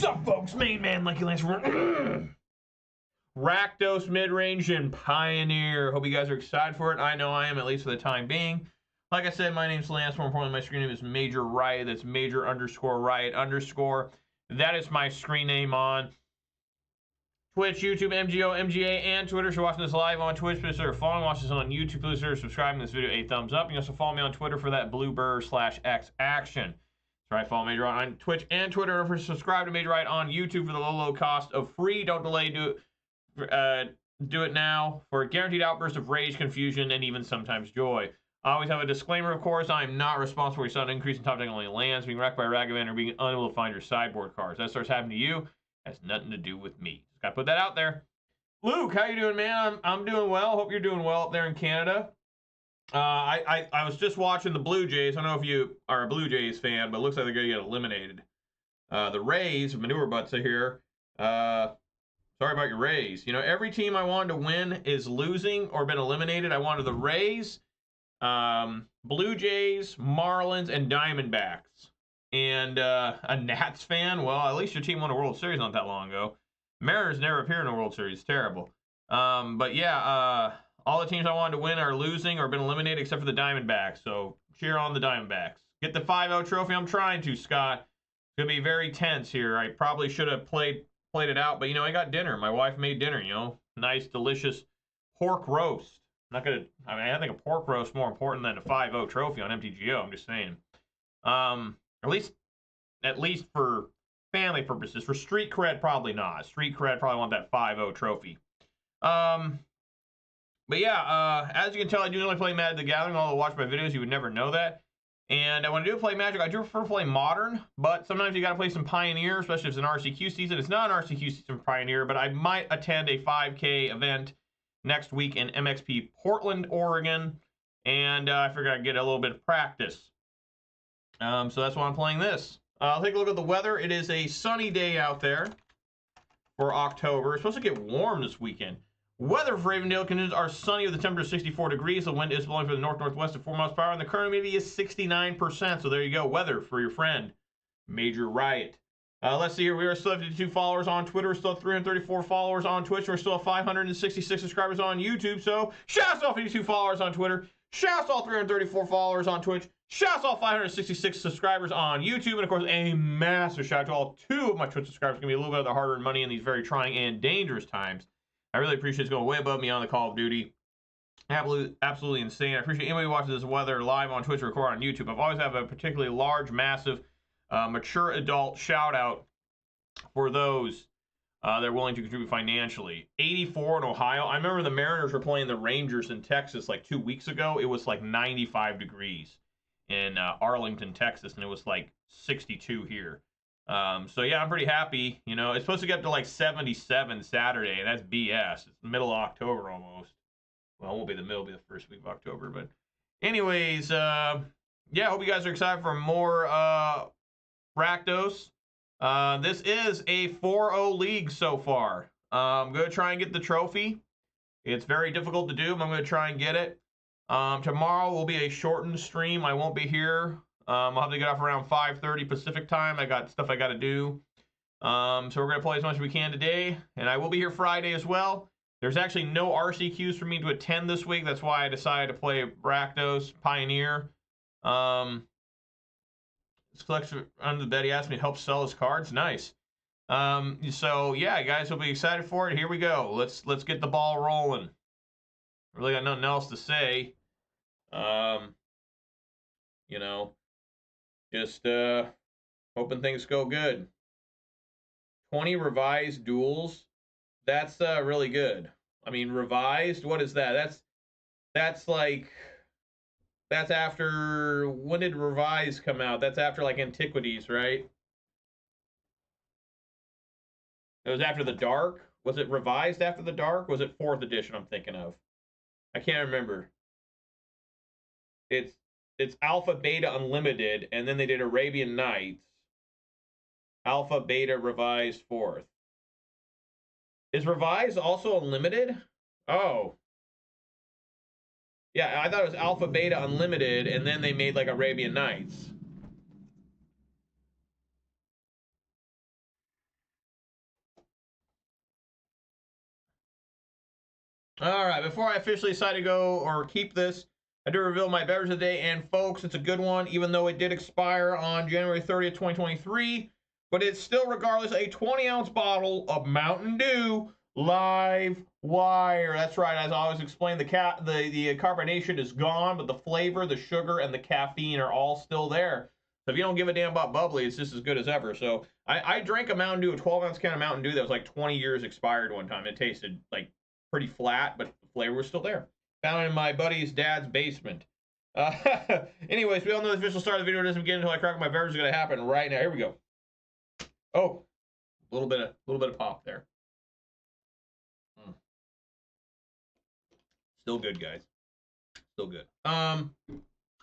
Sup, folks? Main man, Lucky Lance. Rakdos Midrange and Pioneer. Hope you guys are excited for it. I know I am, at least for the time being. Like I said, my name's Lance. More importantly, my screen name is Major Riot. That's Major _ Riot _. That is my screen name on Twitch, YouTube, MTGO, MGA, and Twitter. If you're watching this live on Twitch, please consider following. Watch this on YouTube, please consider subscribing to this video. A thumbs up. You can also follow me on Twitter for that blue burr /X action. That's right, follow Major Riot on Twitch and Twitter. Don't forget to subscribe to Major Riot on YouTube for the low cost of free. Don't delay. Do it now for a guaranteed outburst of rage, confusion, and even sometimes joy. I always have a disclaimer, of course. I am not responsible for your sudden increase in top deck only lands, being wrecked by a Ragavan, or being unable to find your sideboard cards. That starts happening to you. Has nothing to do with me. Just gotta put that out there. Luke, how you doing, man? I'm doing well. Hope you're doing well up there in Canada. I was just watching the Blue Jays. I don't know if you are a Blue Jays fan, but it looks like they're gonna get eliminated. The Rays, manure butts are here. Sorry about your Rays. You know, every team I wanted to win is losing or been eliminated. I wanted the Rays, Blue Jays, Marlins, and Diamondbacks. And a Nats fan, well, at least your team won a World Series not that long ago. Mariners never appeared in a World Series. It's terrible. But yeah, all the teams I wanted to win are losing or been eliminated except for the Diamondbacks. So cheer on the Diamondbacks. Get the 5-0 trophy. I'm trying to, Scott. It's going to be very tense here. I probably should have played it out, but, you know, I got dinner. My wife made dinner, you know. Nice, delicious pork roast. Not gonna. I mean, I think a pork roast is more important than a 5-0 trophy on MTGO. I'm just saying. At least for family purposes. For street cred, probably not. Street cred probably want that 5-0 trophy. But yeah, as you can tell, I do only play Magic the Gathering. Although watch my videos, you would never know that. And when I do play Magic, I do prefer to play Modern. But sometimes you got to play some Pioneer, especially if it's an RCQ season. It's not an RCQ season for Pioneer, but I might attend a 5K event next week in MXP Portland, Oregon. And I figured I'd get a little bit of practice. So that's why I'm playing this. I'll take a look at the weather. It is a sunny day out there for October. It's supposed to get warm this weekend. Weather for Ravendale conditions are sunny with a temperature of 64 degrees. The wind is blowing from the north-northwest at 4 miles per hour, and the current humidity is 69%. So there you go. Weather for your friend, Major Riot. Let's see here. We are still at 52 followers on Twitter. We're still at 334 followers on Twitch. We're still at 566 subscribers on YouTube. So shout out to all 52 followers on Twitter. Shout out to all 334 followers on Twitch. Shout out to all 566 subscribers on YouTube. And, of course, a massive shout out to all 2 of my Twitch subscribers. It's going to be a little bit of the hard-earned money in these very trying and dangerous times. I really appreciate it's going way above me on the Call of Duty. Absolutely insane. I appreciate anybody watching this weather live on Twitch or record on YouTube. I've always have a particularly large, massive, mature adult shout out for those that are willing to contribute financially. 84 in Ohio. I remember the Mariners were playing the Rangers in Texas like 2 weeks ago. It was like 95 degrees in Arlington, Texas, and it was like 62 here. So yeah, I'm pretty happy. You know, it's supposed to get up to like 77 Saturday, and that's BS. It's the middle of October almost. Well, it won't be the middle, it'll be the first week of October. But anyways, yeah, I hope you guys are excited for more Rakdos. This is a 4-0 league so far. I'm going to try and get the trophy. It's very difficult to do, but I'm going to try and get it. Tomorrow will be a shortened stream. I won't be here. I'll have to get off around 5:30 Pacific time. I got stuff I got to do. So we're going to play as much as we can today. And I will be here Friday as well. There's actually no RCQs for me to attend this week. That's why I decided to play Rakdos Pioneer. This collection under the bed, he asked me to help sell his cards. Nice. So yeah, guys will be excited for it. Here we go. Let's get the ball rolling. Really got nothing else to say. You know, just hoping things go good. 20 revised duels. That's really good. I mean, revised. What is that? That's like. That's after, when did Revise come out? That's after, like, Antiquities, right? It was after the Dark? Was it revised after the Dark? Was it 4th edition I'm thinking of? I can't remember. It's Alpha, Beta, Unlimited, and then they did Arabian Nights. Alpha, Beta, Revised, 4th. Is Revised also Unlimited? Oh. Yeah, I thought it was Alpha, Beta, Unlimited, and then they made, like, Arabian Nights. All right, before I officially decide to go or keep this, I do reveal my beverage of the day, and folks, it's a good one, even though it did expire on January 30th, 2023, but it's still, regardless, a 20-ounce bottle of Mountain Dew Live Wire. That's right, as I always explain, the carbonation is gone, but the flavor, the sugar, and the caffeine are all still there. So if you don't give a damn about bubbly, it's just as good as ever. So I drank a Mountain Dew, a 12-ounce can of Mountain Dew that was like 20 years expired one time. It tasted like pretty flat, but the flavor was still there. Found in my buddy's dad's basement. Anyways, we all know the official start of the video doesn't begin until I crack my beverage. Is going to happen right now. Here we go. Oh, a little bit of pop there. Still good, guys. Still good. I'm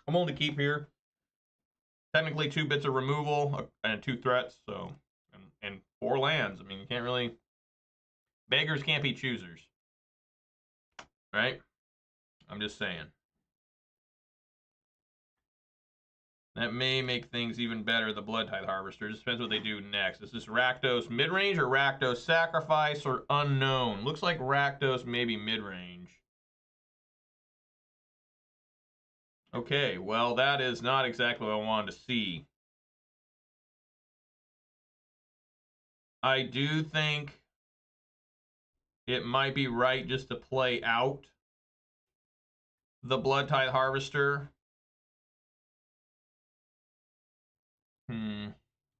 on to keep here. Technically 2 bits of removal and 2 threats, so and 4 lands. I mean, you can't really. Beggars can't be choosers, right? I'm just saying. That may make things even better, the Blood Tithe Harvester. It just depends what they do next. Is this Rakdos Midrange or Rakdos Sacrifice or Unknown? Looks like Rakdos maybe Midrange. Okay, well, that is not exactly what I wanted to see. I do think it might be right just to play out the Blood Tithe Harvester.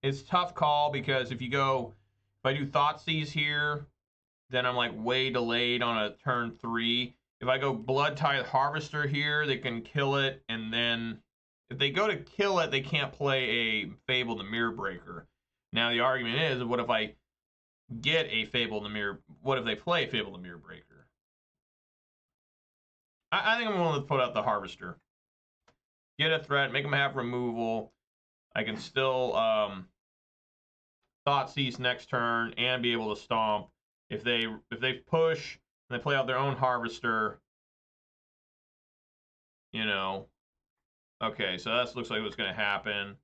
It's tough call because if I do Thoughtseize here, then I'm like way delayed on a turn 3. If I go Blood Tithe Harvester here, they can kill it, and then if they go to kill it, they can't play a Fable the Mirror Breaker. Now the argument is, what if I get a Fable the Mirror? What if they play Fable the Mirror Breaker? I think I'm willing to put out the Harvester. Get a threat, make them have removal. I can still Thoughtseize next turn and be able to stomp. If they push and they play out their own Harvester, you know. Okay, so that looks like what's going to happen.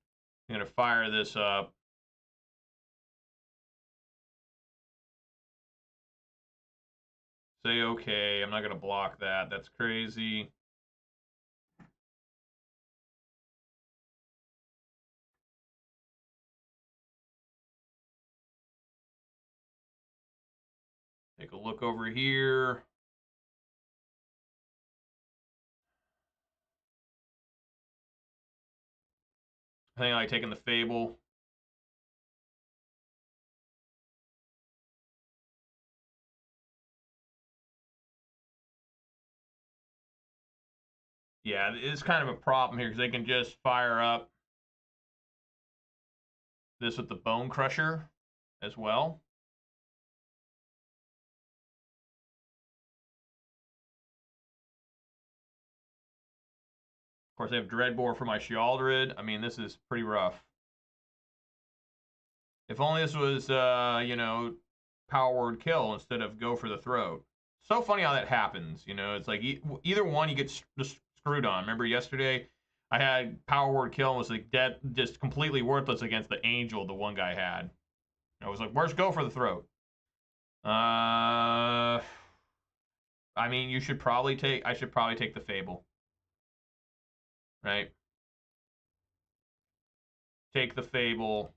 I'm going to fire this up. Say okay. I'm not going to block that. That's crazy. Take a look over here. I think I like taking the Fable. Yeah, it's kind of a problem here because they can just fire up this with the Bone Crusher as well. Of course, I have Dreadbore for my Shealdred. I mean, this is pretty rough. If only this was, you know, power word kill instead of go for the throat. So funny how that happens. You know, it's like either one you get just screwed on. Remember yesterday, I had power word kill and was like dead, just completely worthless against the angel the one guy had. I was like, where's go for the throat? I mean, I should probably take the Fable. Right? Take the Fable.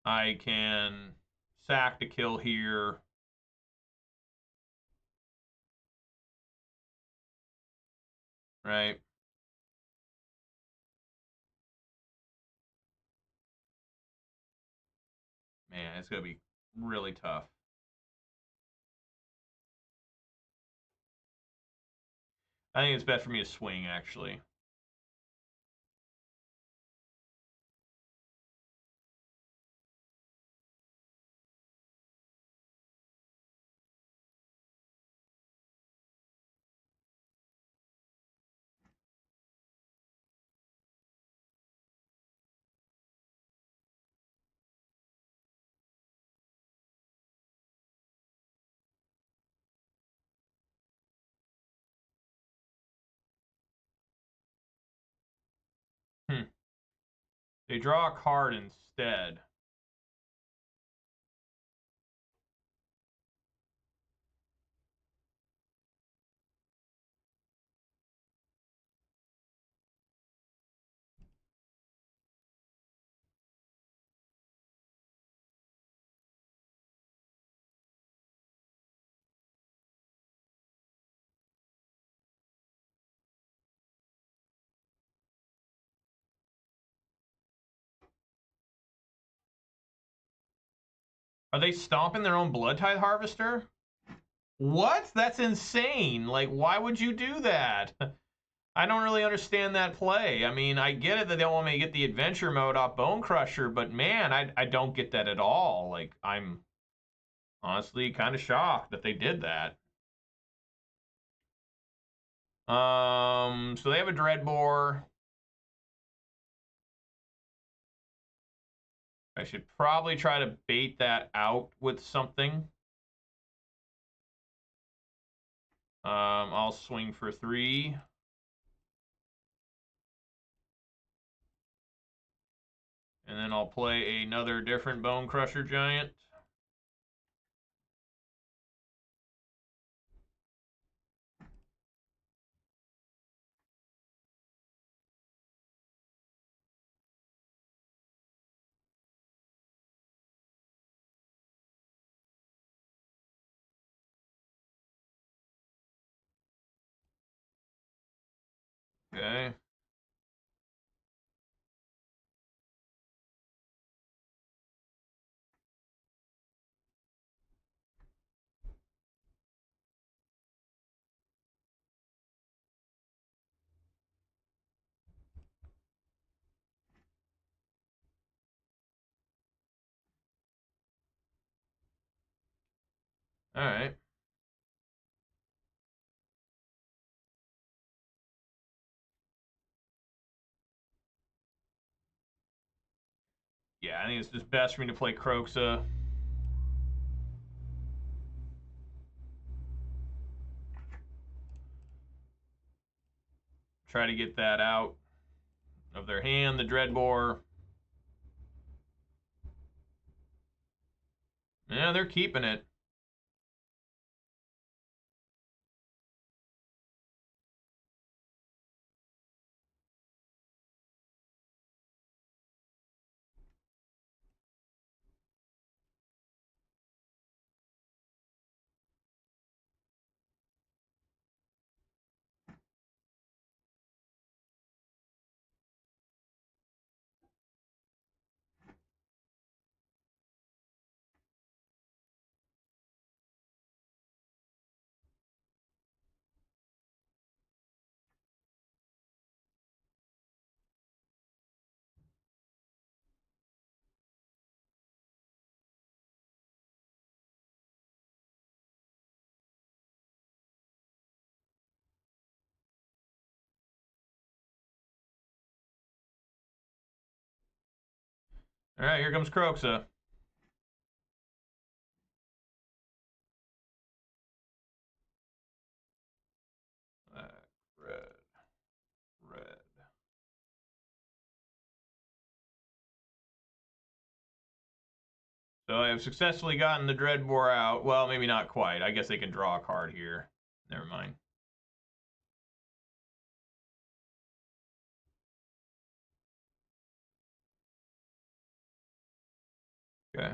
I can sack to kill here. Right? Man, it's going to be really tough. I think it's best for me to swing, actually. They draw a card instead. Are they stomping their own Blood Tithe Harvester? What? That's insane. Like, why would you do that? I don't really understand that play. I mean, I get it that they don't want me to get the adventure mode off Bone Crusher, but man, I don't get that at all. Like, I'm honestly kind of shocked that they did that. So they have a Dreadbore. I should probably try to bait that out with something. I'll swing for 3. And then I'll play another different Bone Crusher Giant. Okay. All right. Yeah, I think it's just best for me to play Croxa. Try to get that out of their hand, the Dreadbore. Yeah, they're keeping it. All right, here comes Croxa. Red, red. So I have successfully gotten the Dreadbore out. Well, maybe not quite. I guess they can draw a card here. Never mind. Okay.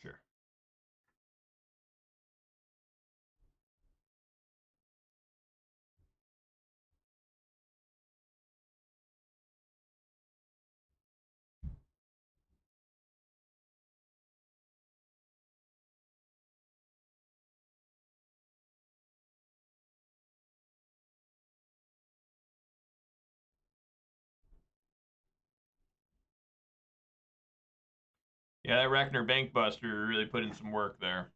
Sure. Yeah, that Rachner Bankbuster really put in some work there.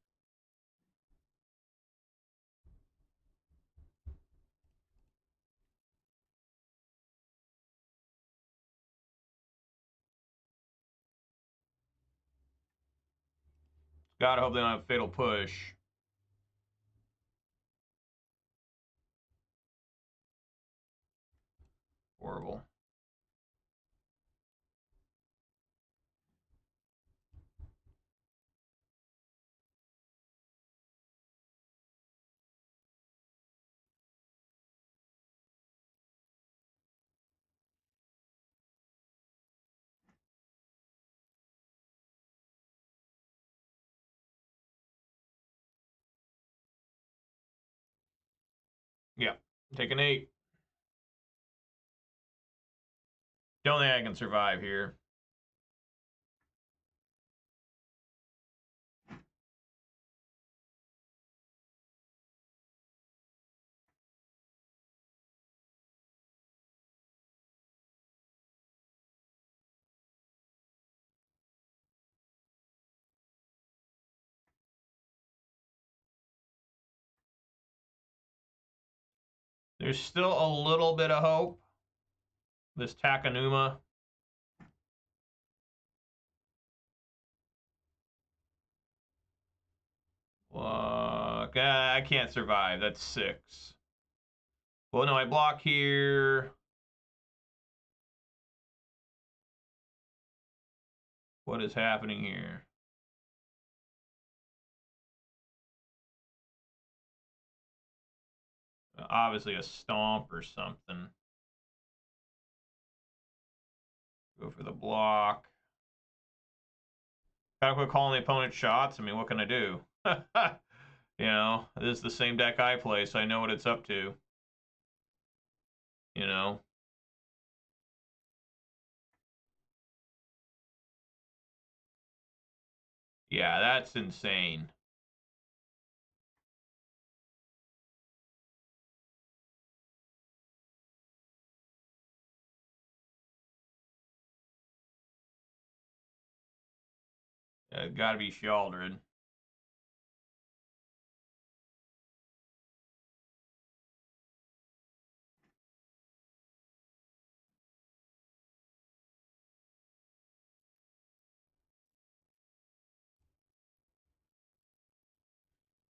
Gotta hope they don't have Fatal Push. Horrible. Yeah, take an 8. Don't think I can survive here. There's still a little bit of hope. This Takanuma. Look, I can't survive. That's 6. Well, no, I block here. What is happening here? Obviously a stomp or something. Go for the block. Gotta quit calling the opponent shots. I mean, what can I do? You know, this is the same deck I play, so I know what it's up to. You know? Yeah, that's insane. Gotta be Sheldred.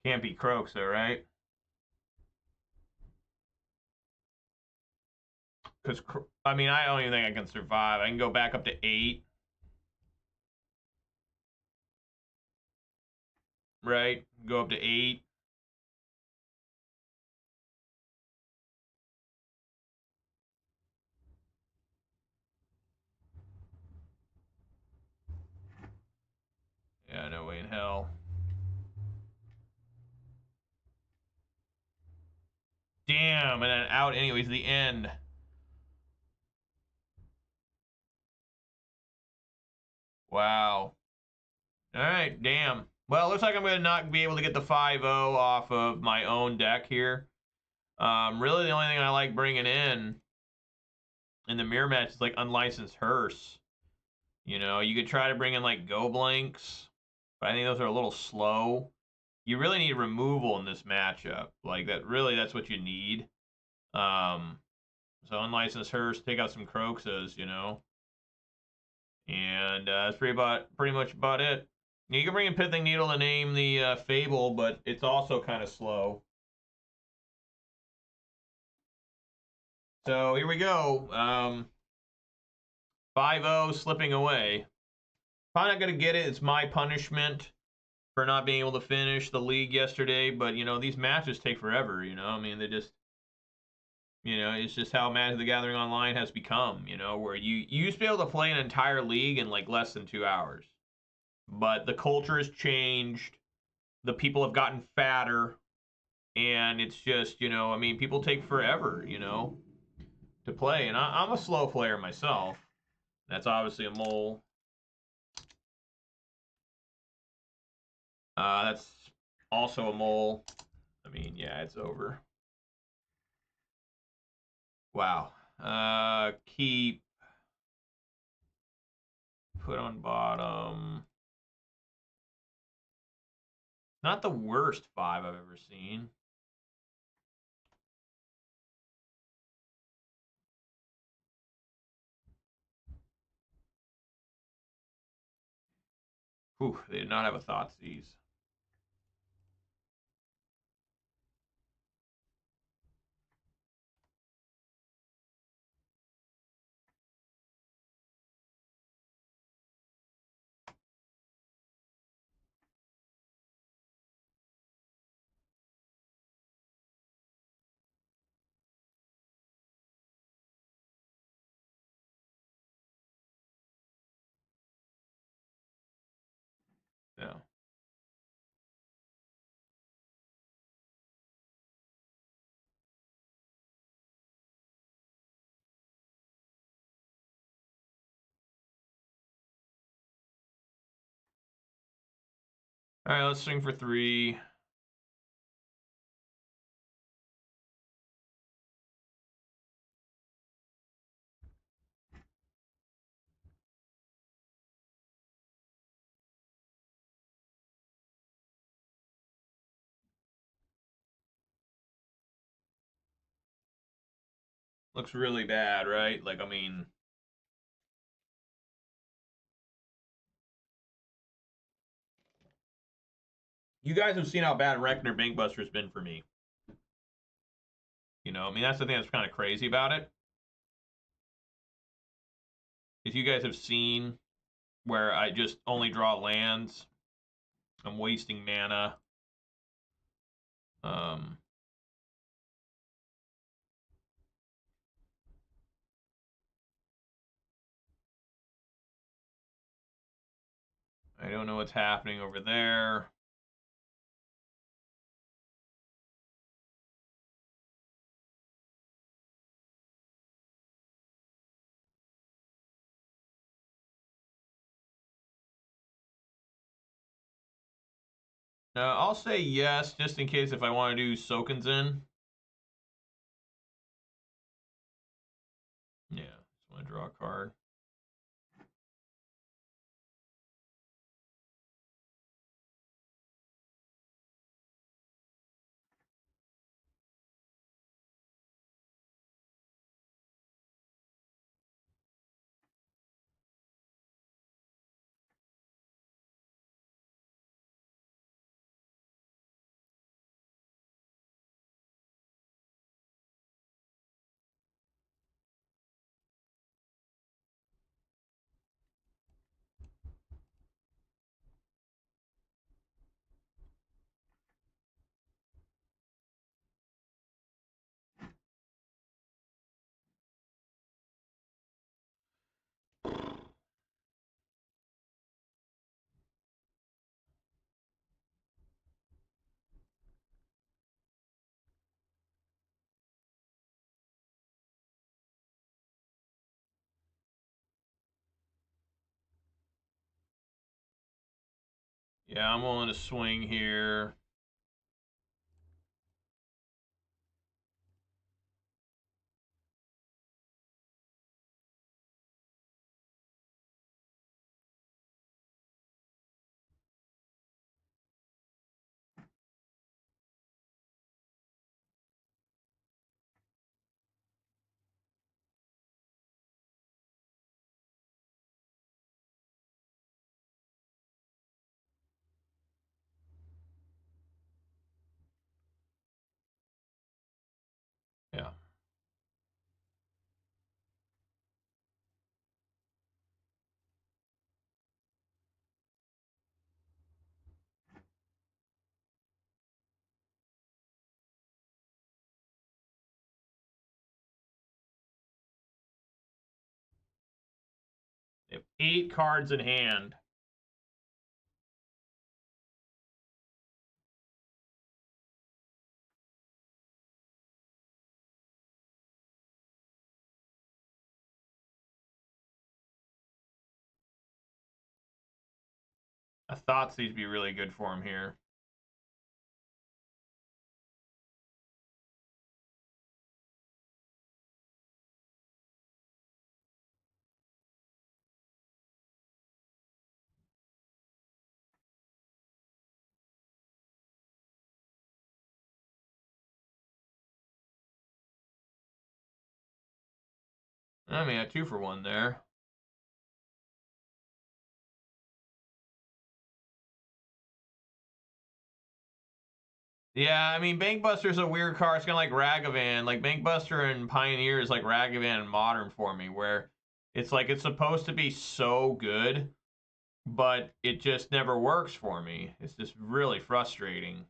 Can't be Croaks though, right? Because, I mean, I don't even think I can survive. I can go back up to 8. Right? Go up to 8. Yeah, no way in hell. Damn, and then out anyways, the end. Wow. All right, damn. Well, it looks like I'm going to not be able to get the 5-0 off of my own deck here. Really, the only thing I like bringing in the mirror match is like unlicensed hearse. You know, you could try to bring in like go blanks, but I think those are a little slow. You really need removal in this matchup. Like that, really, that's what you need. Um, so unlicensed hearse, take out some Croxas, you know, and that's pretty much about it. You can bring in Pithing Needle to name the Fable, but it's also kind of slow. So here we go. 5-0 slipping away. Probably not going to get it. It's my punishment for not being able to finish the league yesterday. But, you know, these matches take forever, you know. I mean, they just, you know, it's just how Magic the Gathering Online has become, you know, where you used to be able to play an entire league in like less than 2 hours. But the culture has changed. The people have gotten fatter. And it's just, you know, I mean, people take forever, you know, to play. And I'm a slow player myself. That's obviously a mole. That's also a mole. I mean, yeah, it's over. Wow. Keep. Put on bottom. Not the worst 5 I've ever seen. Whew, they did not have a Thoughtseize. No. All right, let's swing for 3. Looks really bad, right? Like, I mean, you guys have seen how bad Reckner Bankbuster has been for me. You know, I mean, that's the thing that's kind of crazy about it. Is you guys have seen where I just only draw lands. I'm wasting mana. Um, I don't know what's happening over there. I'll say yes, just in case if I want to do Sokenzen. Yeah, just want to draw a card. Yeah, I'm willing to swing here. Yeah. They have 8 cards in hand. I thought these would be really good for him here. I mean, a 2-for-1 there. Yeah, I mean, Bankbuster's a weird card. It's kind of like Ragavan. Like, Bankbuster and Pioneer is like Ragavan and Modern for me, where it's like it's supposed to be so good, but it just never works for me. It's just really frustrating.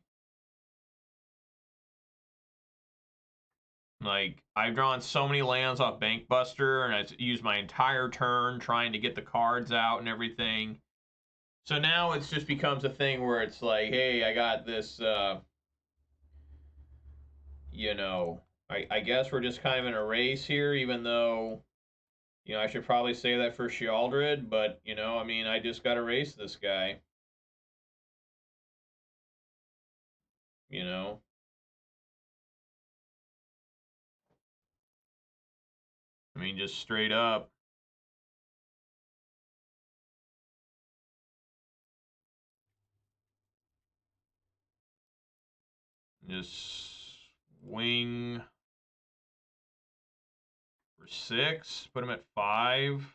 Like, I've drawn so many lands off Bankbuster, and I've used my entire turn trying to get the cards out and everything. So now it's just becomes a thing where it's like, hey, I got this, you know, I guess we're just kind of in a race here, even though, you know, I should probably say that for Shealdred, but, you know, I mean, I just got to race this guy. you know? I mean, just straight up. Just wing for 6. Put him at 5.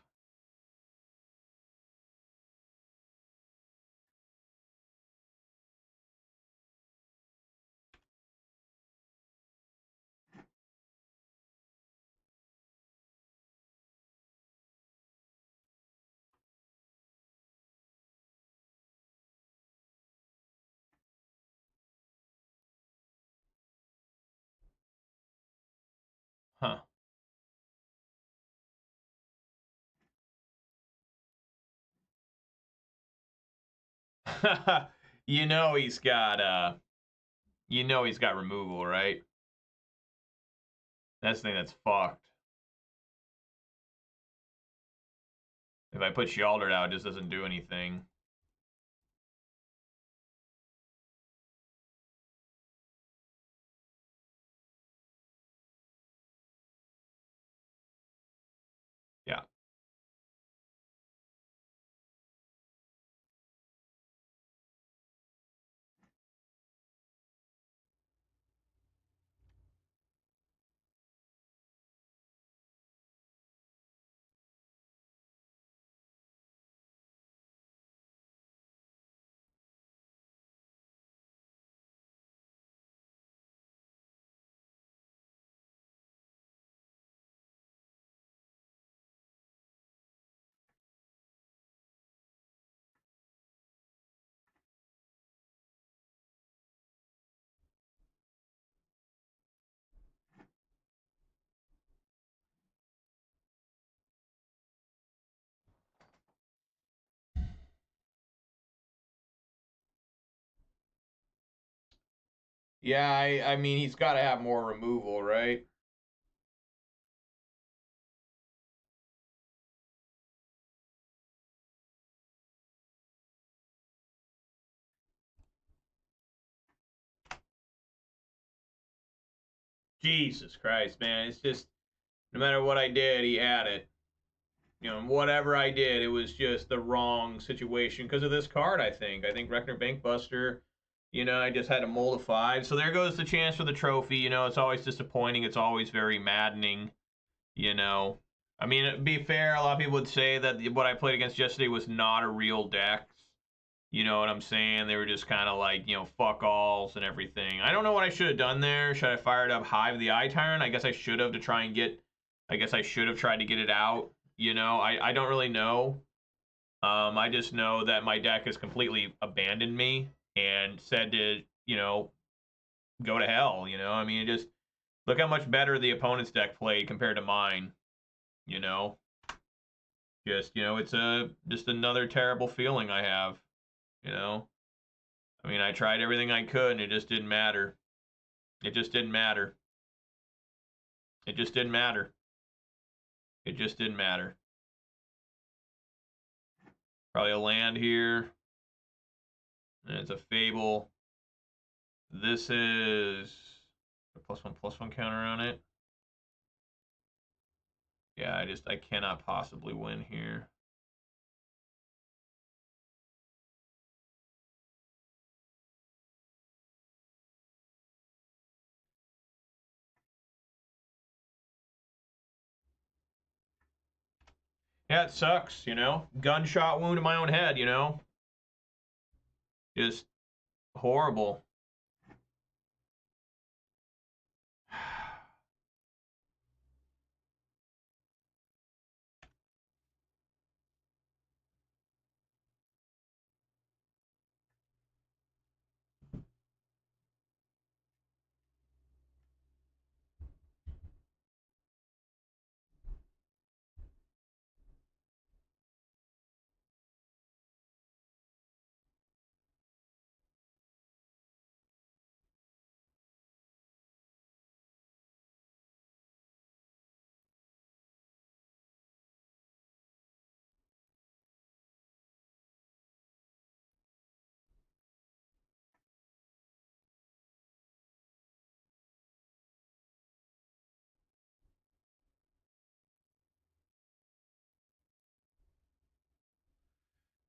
Huh. You know he's got he's got removal, right? That's the thing that's fucked. If I put Shealdered out, it just doesn't do anything. Yeah. Yeah, I mean, he's got to have more removal, right? Jesus Christ, man. It's just, no matter what I did, he had it. You know, whatever I did, it was just the wrong situation because of this card, I think. I think Reckner Bankbuster, I just had to mold a 5. So there goes the chance for the trophy. It's always disappointing. It's always very maddening, you know. I mean, to be fair, a lot of people would say that what I played against yesterday was not a real deck. You know what I'm saying? They were just kind of like, fuck alls and everything. I don't know what I should have done there. Should I fired up Hive the Eye Tyrant? I guess I should have to try and get. I guess I should have tried to get it out. I don't really know. I just know that my deck has completely abandoned me and said to, go to hell. I mean, just look how much better the opponent's deck played compared to mine. You know, it's just another terrible feeling I have. You know. I mean, I tried everything I could, and it just didn't matter. It just didn't matter. It just didn't matter. It just didn't matter. Probably a land here. And it's a Fable. This is a +1/+1 counter on it. Yeah, I cannot possibly win here. Yeah, it sucks, Gunshot wound to my own head, Just horrible.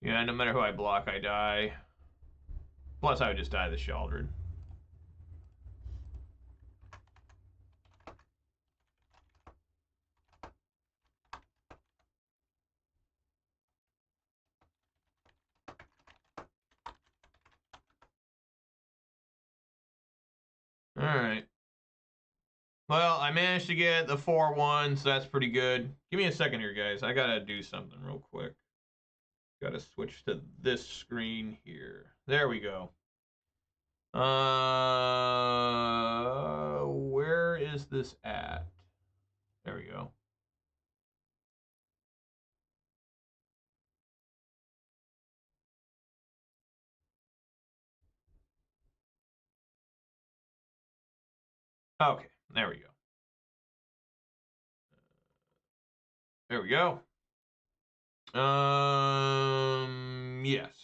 Yeah, no matter who I block, I die. Plus, I would just die the Sheoldred. All right. Well, I managed to get the 4-1, so that's pretty good. Give me a second here, guys. I gotta do something real quick. Gotta switch to this screen here. There we go. Where is this at? There we go. Okay, there we go. There we go. Yes.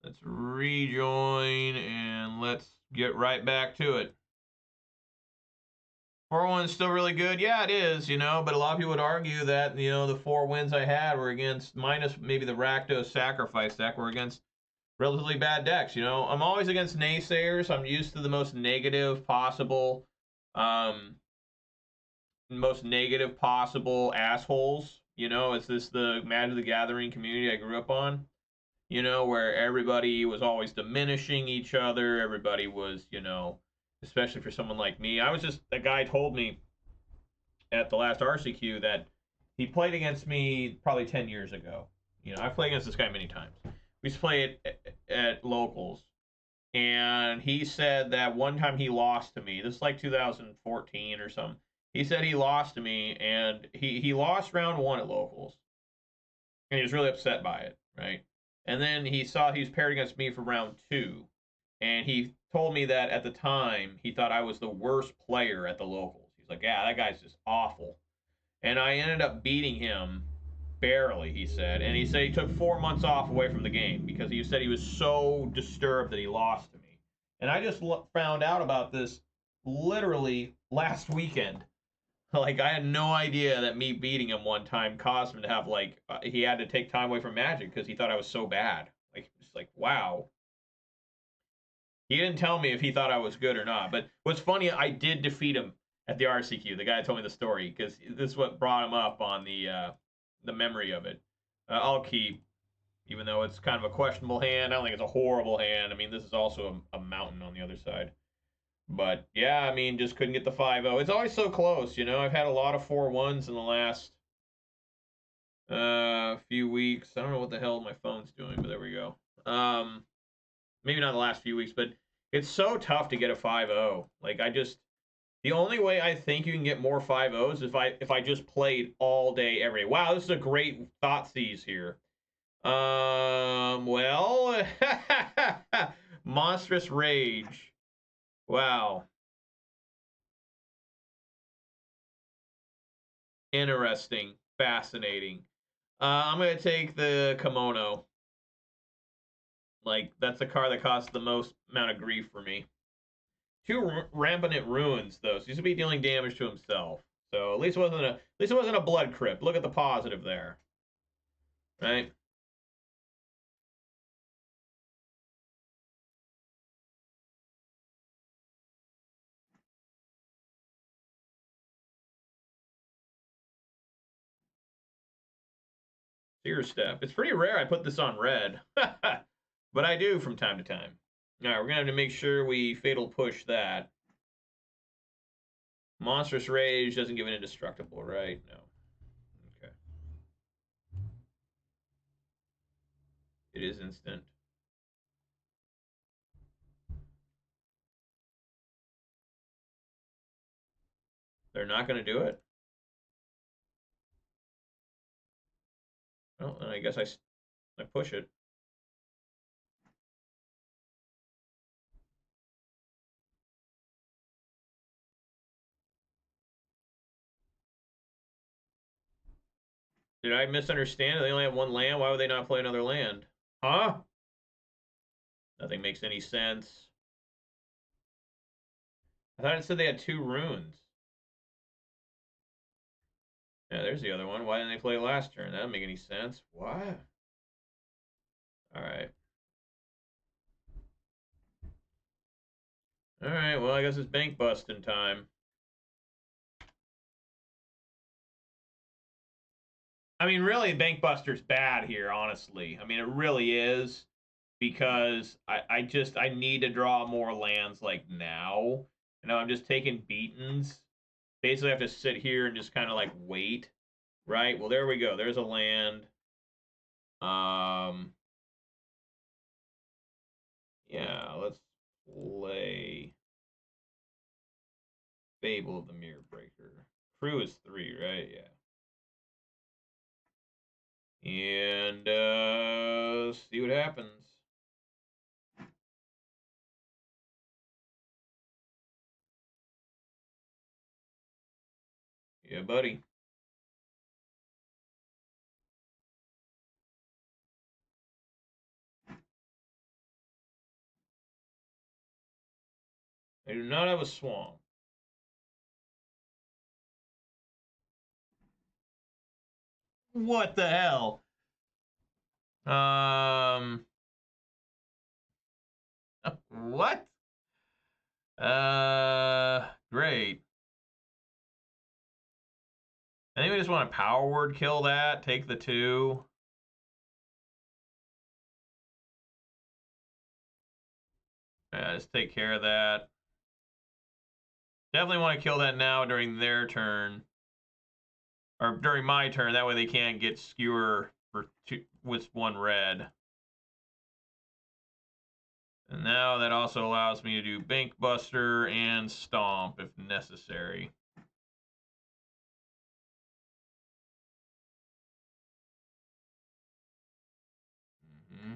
Let's rejoin and let's get right back to it. 4-1 is still really good. Yeah, it is, but a lot of people would argue that, the 4 wins I had were against, minus maybe the Rakdos sacrifice deck, were against relatively bad decks. I'm always against naysayers. I'm used to the most negative possible assholes. Is this the Magic the Gathering community I grew up on? Where everybody was always diminishing each other. Everybody was, especially for someone like me. A guy told me at the last RCQ that he played against me probably 10 years ago. I've played against this guy many times. We used to play at locals. And he said that one time he lost to me. This is like 2014 or something. He said he lost to me, and he lost round 1 at locals. And he was really upset by it, right? And then he saw he was paired against me for round 2. And he told me that at the time, he thought I was the worst player at the locals. He's like, yeah, that guy's just awful. And I ended up beating him barely, he said. And he said he took 4 months off away from the game because he said he was so disturbed that he lost to me. And I just found out about this literally last weekend. Like, I had no idea that me beating him one time caused him to have, he had to take time away from Magic because he thought I was so bad. Like, it's like, wow. He didn't tell me if he thought I was good or not. But what's funny, I did defeat him at the RCQ. The guy told me the story because this is what brought him up on the memory of it. I'll keep, even though it's kind of a questionable hand. I don't think it's a horrible hand. I mean, this is also a mountain on the other side. But, yeah, I mean, just couldn't get the 5-0. It's always so close, I've had a lot of 4-1s in the last few weeks. I don't know what the hell my phone's doing, but there we go. Maybe not the last few weeks, but it's so tough to get a 5-0. The only way I think you can get more 5-0s is if I just played all day, every day. Wow, this is a great Thoughtseize here. Well, Monstrous Rage. Wow. Interesting. Fascinating. I'm going to take the Kimono. That's the card that caused the most amount of grief for me. 2 Rampant Ruins, though, so he's going to be dealing damage to himself. So at least it wasn't a blood crypt. Look at the positive there. Right? Seer Step. It's pretty rare I put this on red. But I do from time to time. Alright, we're going to have to make sure we Fatal Push that. Monstrous Rage doesn't give an indestructible, right? No. Okay. It is instant. They're not going to do it? Well, then I guess I push it. Did I misunderstand? They only have 1 land? Why would they not play another land? Huh? Nothing makes any sense. I thought it said they had 2 runes. Yeah, there's the other one. Why didn't they play last turn? That doesn't make any sense. What? All right. All right, well, I guess it's bank busting time. I mean, really, Bank Buster's bad here, honestly. I mean, it really is, because I need to draw more lands like now. You know, I'm just taking beatings. Basically, I have to sit here and just kind of like wait. Right? Well, there we go. There's a land. Yeah, let's play Fable of the Mirror Breaker. Crew is 3, right? Yeah. And see what happens. Yeah, buddy. I do not have a swamp. What the hell? What? Great. I think we just want to power word kill that, take the 2. Yeah, just take care of that. Definitely want to kill that now during their turn. Or during my turn, that way they can't get skewer for 2 with 1 red. And now that also allows me to do Bank Buster and Stomp if necessary. Mm-hmm.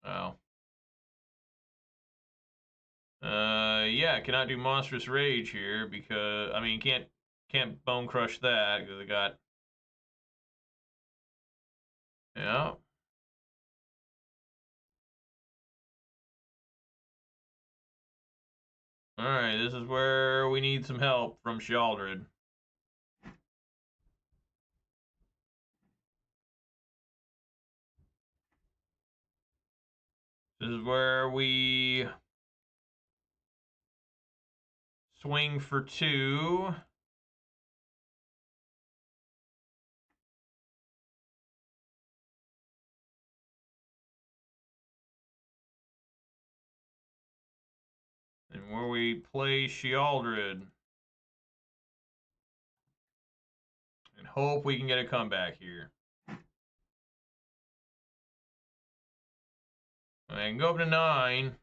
Oh. Yeah, cannot do Monstrous Rage here because, I mean, can't Bone Crush that because I got... Yeah. Alright, this is where we need some help from Sheoldred. This is where we swing for 2. And where we play Sheoldred. And hope we can get a comeback here. I can go up to 9.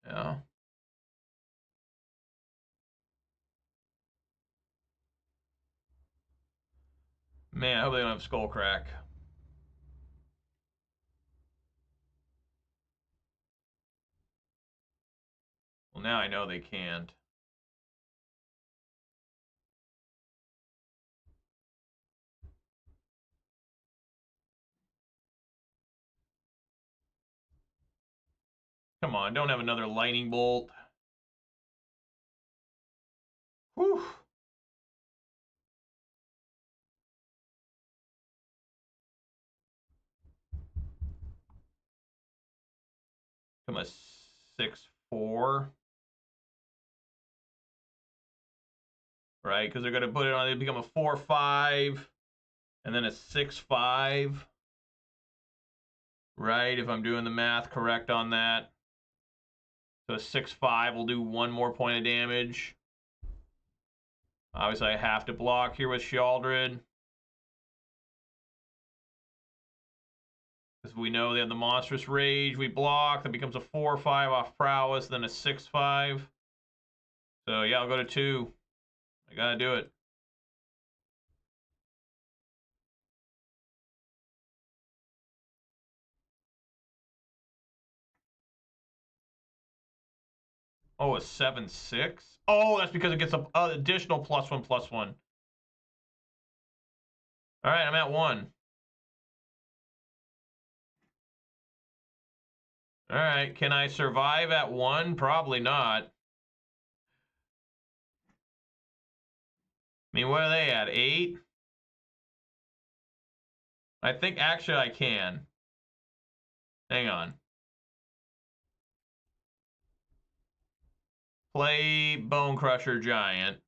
Yeah. Man, I hope they don't have Skull Crack. Well, now I know they can't. Come on, don't have another Lightning Bolt. Whew. Come a 6/4. Right? Because they're going to put it on, they become a 4/5 and then a 6/5. Right? If I'm doing the math correct on that. So a 6/5 will do 1 more point of damage. Obviously, I have to block here with Sheoldred. Because we know they have the Monstrous Rage. We block. That becomes a 4/5 off Prowess, then a 6/5. So, yeah, I'll go to 2. I gotta do it. Oh, a 7/6. Oh, that's because it gets an additional +1/+1. All right, I'm at 1. All right, can I survive at 1? Probably not. I mean, what are they at? 8? I think actually I can. Hang on. Play Bone Crusher Giant.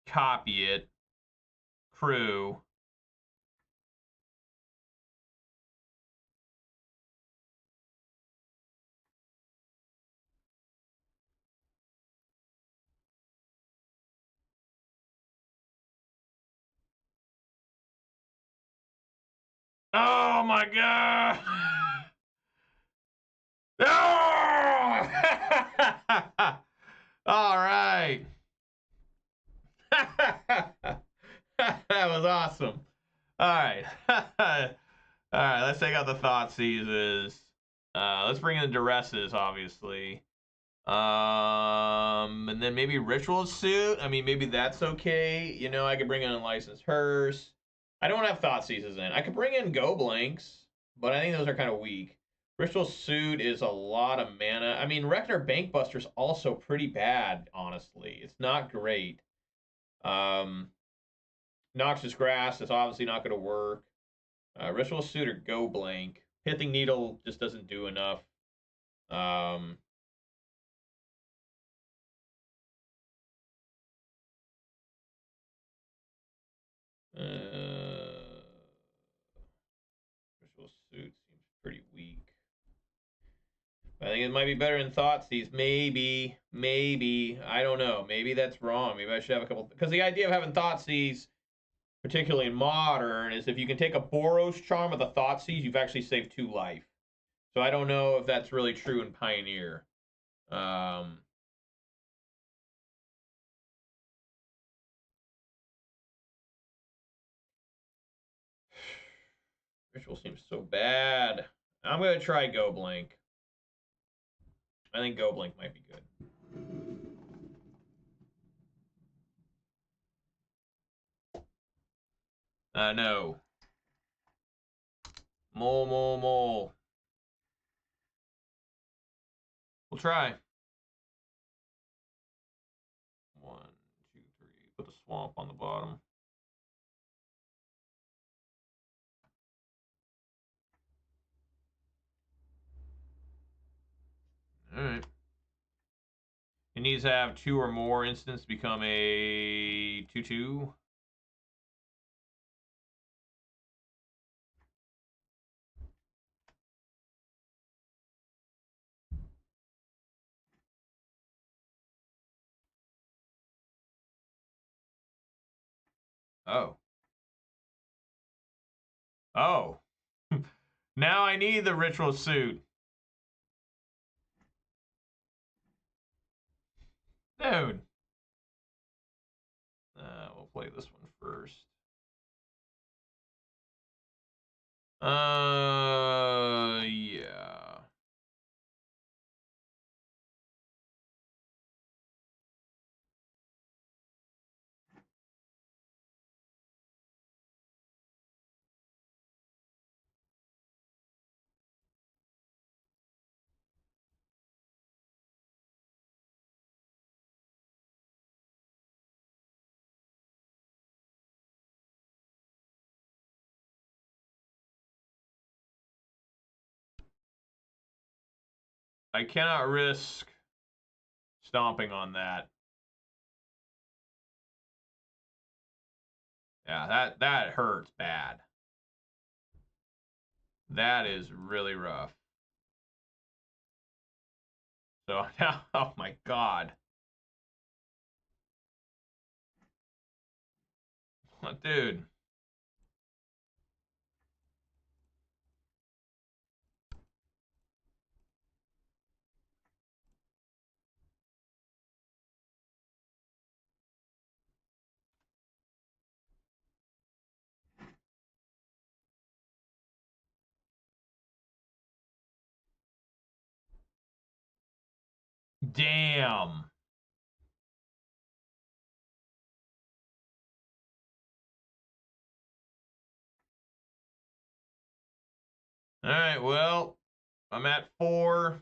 Copy it. Crew. Oh my god! Oh! All right. That was awesome. All right. All right, let's take out the Thoughtseize. Let's bring in the Duresses, obviously. And then maybe Ritual Suit. I mean, maybe that's okay. You know, I could bring in Unlicensed Hearse. I don't have Thoughtseizes in. I could bring in Go Blanks, but I think those are kind of weak. Ritual Suit is a lot of mana. I mean, Reckoner Bankbuster's also pretty bad, honestly. It's not great. Noxious Grass is obviously not going to work. Ritual Suit or Go Blank. Pithing Needle just doesn't do enough. Ritual Suit seems pretty weak. I think it might be better in Thoughtseize. Maybe. I don't know. Maybe that's wrong. Maybe I should have a couple. Because the idea of having Thoughtseize, particularly in Modern, is if you can take a Boros Charm with a Thoughtseize, you've actually saved 2 life. So I don't know if that's really true in Pioneer. Ritual seems so bad. I'm going to try Go Blank. I think Go Blank might be good. No. Mole. We'll try. 1, 2, 3. Put the swamp on the bottom. All right. It needs to have 2 or more instants to become a 2/2. Oh. Oh. Now I need the Ritual Suit. Dude. We'll play this one first. Yeah. I cannot risk stomping on that. Yeah, that hurts bad. That is really rough. So now, oh my god. Dude. Damn. All right, well, I'm at 4.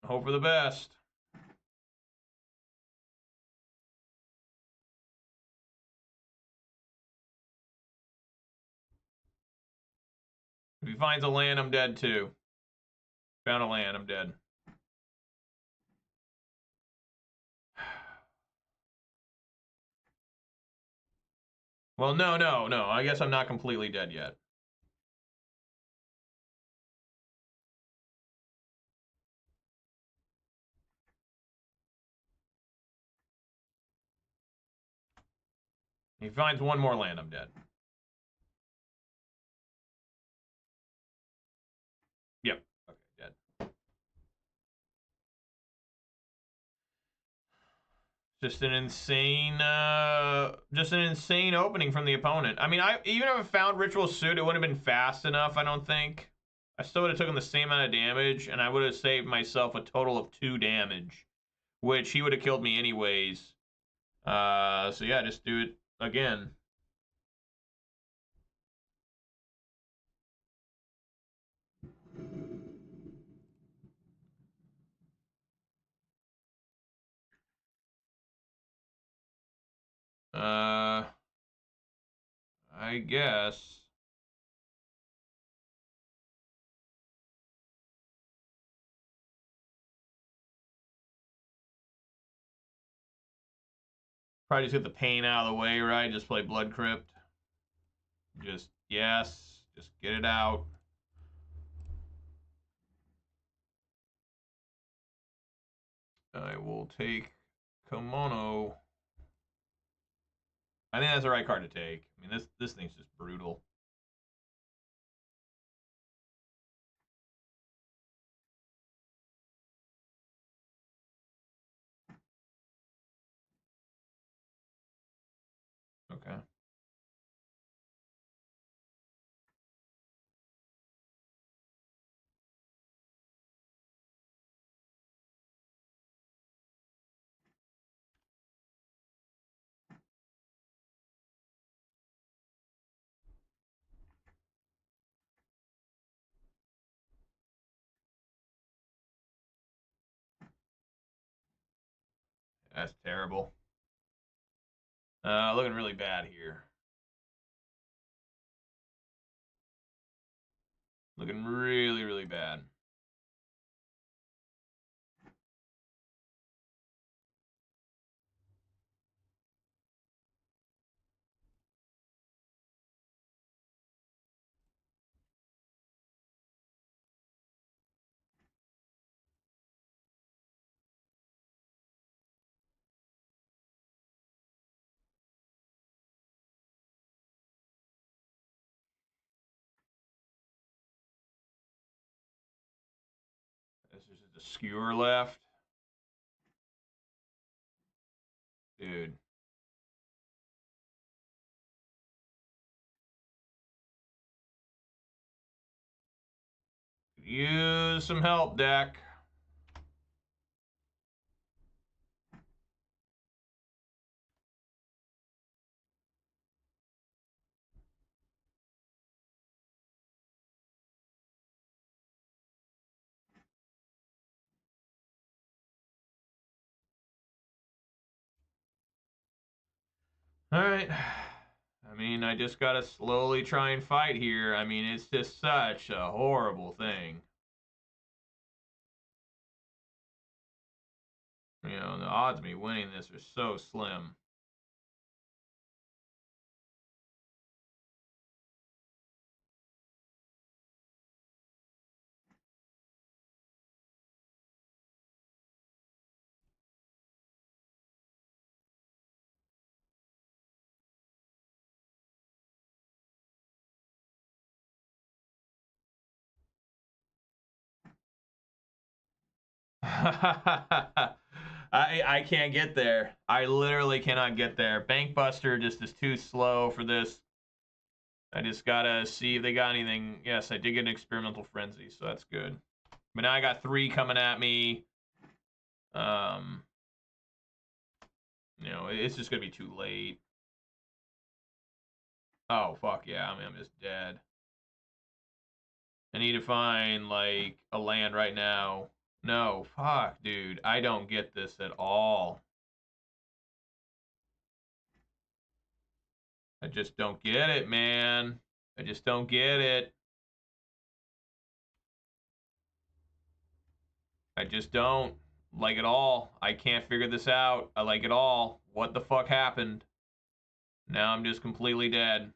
Hope for the best. If he finds a land, I'm dead too. Found a land, I'm dead. Well, no. I guess I'm not completely dead yet. He finds one more land, I'm dead. Yep. Okay, dead. Just an insane opening from the opponent. I mean, even if I found Ritual Suit, it wouldn't have been fast enough, I don't think. I still would have taken the same amount of damage, and I would have saved myself a total of 2 damage, which he would have killed me anyways. So yeah, just do it again. I guess. Probably just get the pain out of the way, right? Just play Blood Crypt. Just, yes. Just get it out. I will take Kimono. I think that's the right card to take. I mean, this thing's just brutal. Okay. That's terrible. Looking really bad here. Looking really, really bad. There's just a skewer left. Dude. Use some help, deck. All right. I mean, I just gotta slowly try and fight here. I mean, it's just such a horrible thing. You know, the odds of me winning this are so slim. I can't get there. I literally cannot get there. Bankbuster just is too slow for this. I just gotta see if they got anything. Yes, I did get an experimental frenzy, so that's good. But now I got 3 coming at me. You know, it's just gonna be too late. Oh fuck yeah, I'm just dead. I need to find like a land right now. No, fuck, dude. I don't get this at all. I just don't get it, man. I just don't get it. I just don't like it all. I can't figure this out. I like it all. What the fuck happened? Now I'm just completely dead.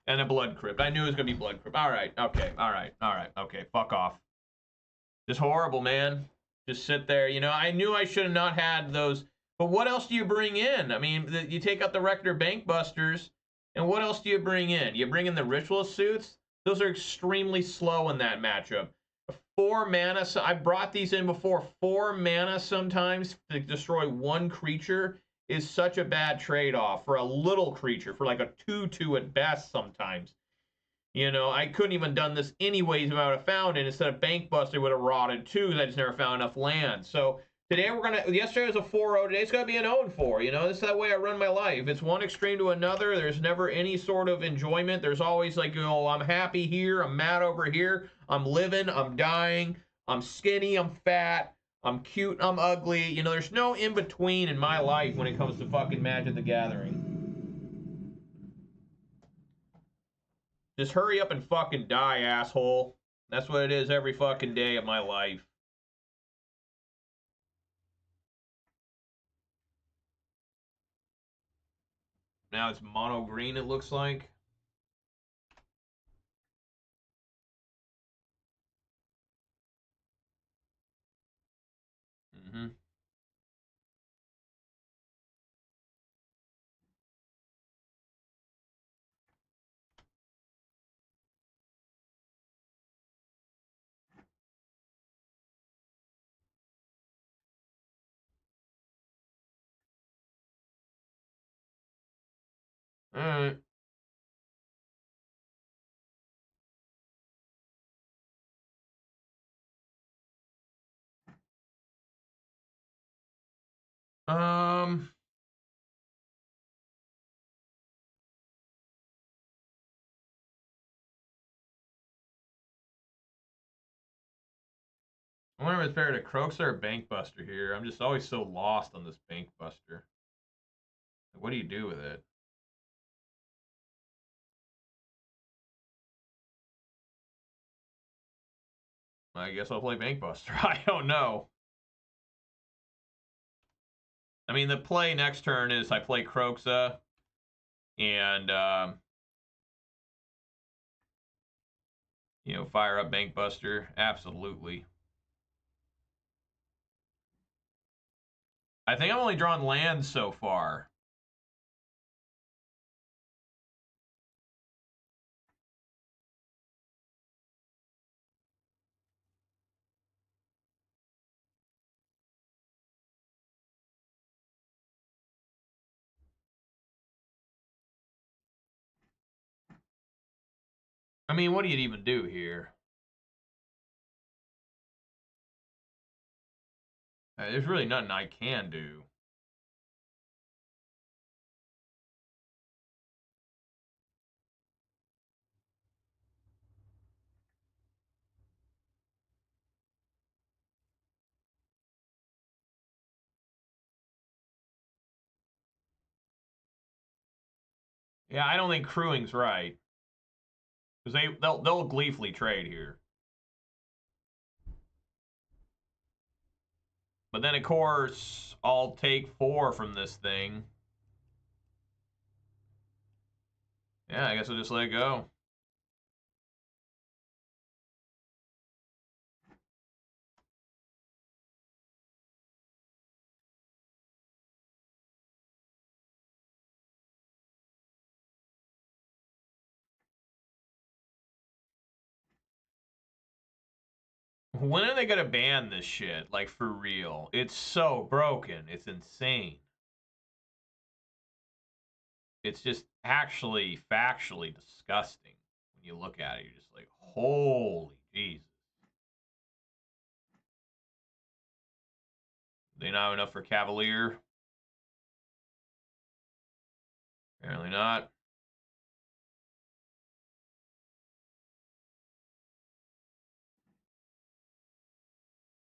And a blood crypt. I knew it was gonna be blood crypt. All right. Okay. All right. All right. Okay. Fuck off. Just horrible, man. Just sit there. You know, I knew I should have not had those. But what else do you bring in? I mean, you take out the Rector Bankbusters, and what else do you bring in? You bring in the Ritual Suits? Those are extremely slow in that matchup. 4 mana. So I brought these in before. 4 mana sometimes to destroy 1 creature is such a bad trade-off for a little creature, for like a 2/2 at best sometimes. You know, I couldn't even done this anyways if I would have found it. Instead of Bankbuster, would have rotted too, because I just never found enough land. So today we're gonna. Yesterday was a 4-0. Today's gonna be an 0-4. You know, this is that way I run my life. It's one extreme to another. There's never any sort of enjoyment. There's always like, you know, I'm happy here. I'm mad over here. I'm living. I'm dying. I'm skinny. I'm fat. I'm cute. I'm ugly. You know, there's no in between in my life when it comes to fucking Magic the Gathering. Just hurry up and fucking die, asshole. That's what it is every fucking day of my life. Now it's mono green, it looks like. Mm-hmm. Alright. Um, I wonder if it's fair to Croakster or Bankbuster here. I'm just always so lost on this Bankbuster. What do you do with it? I guess I'll play Bankbuster. I don't know. I mean, the play next turn is I play Croaksa and, you know, fire up Bankbuster. Absolutely. I think I've only drawn lands so far. I mean, what do you even do here? There's really nothing I can do. Yeah, I don't think crewing's right. Because they'll gleefully trade here. But then of course I'll take 4 from this thing. Yeah, I guess I'll just let it go. When are they gonna ban this shit? Like, for real. It's so broken. It's insane. It's just actually factually disgusting when you look at it. You're just like, holy Jesus. They not have enough for Cavalier? Apparently not.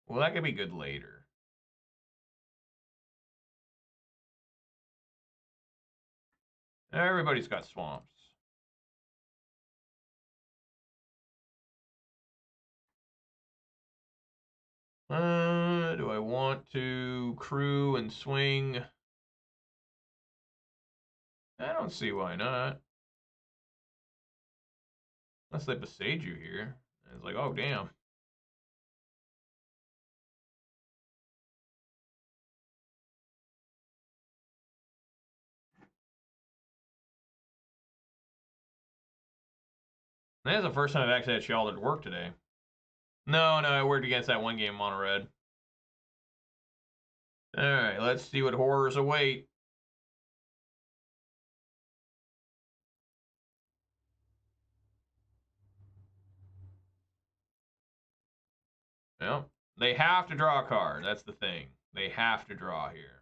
Well, that could be good later. Everybody's got swamps. Do I want to crew and swing? I don't see why not. Unless they beside you here. It's like, oh, damn. That's the first time I've actually had Sheldon at work today. No, I worked against that one game mono red. Alright, let's see what horrors await. Well, they have to draw a card. That's the thing. They have to draw here.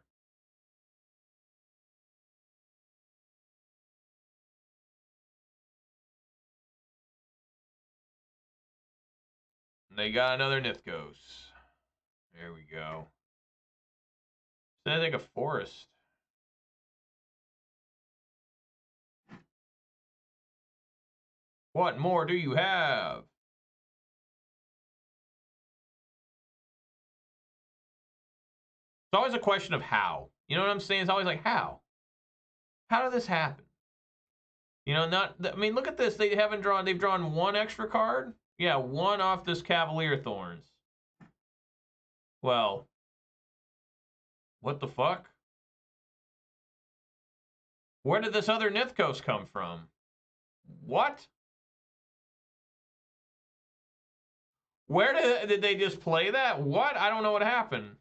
They got another Nithcos. There we go. So I think a forest. What more do you have? It's always a question of how. You know what I'm saying? It's always like, how? How did this happen? You know, I mean, look at this. They've drawn one extra card. Yeah, one off this Cavalier Thorns. Well, what the fuck? Where did this other Nithcos come from? What? Where did they just play that? What? I don't know what happened.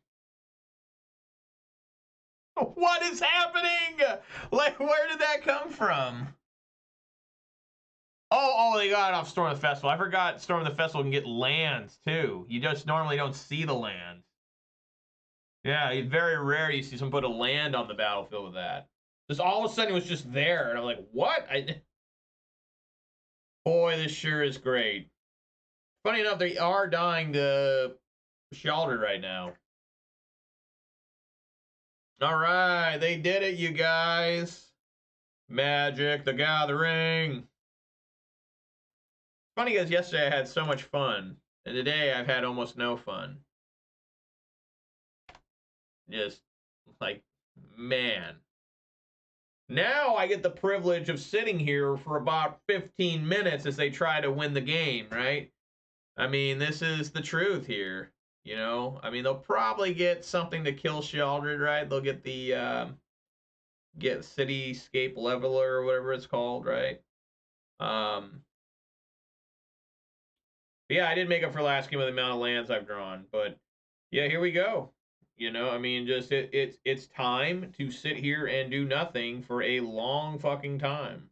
What is happening? Like, where did that come from? Oh, they got it off Storm of the Festival. I forgot Storm of the Festival can get lands, too. You just normally don't see the lands. Yeah, it's very rare you see someone put a land on the battlefield with that. Just all of a sudden it was just there, and I'm like, what? Boy, this sure is great. Funny enough, they are dying to Sheldon right now. All right, they did it, you guys. Magic the Gathering. Funny because yesterday I had so much fun, and today I've had almost no fun. Just like, man. Now I get the privilege of sitting here for about 15 minutes as they try to win the game, right? I mean, this is the truth here. You know, I mean, they'll probably get something to kill Sheldred, right? They'll get the get Cityscape Leveler or whatever it's called, right? Yeah, I did make up for last game with the amount of lands I've drawn, but yeah, here we go. You know, I mean, just it's time to sit here and do nothing for a long fucking time.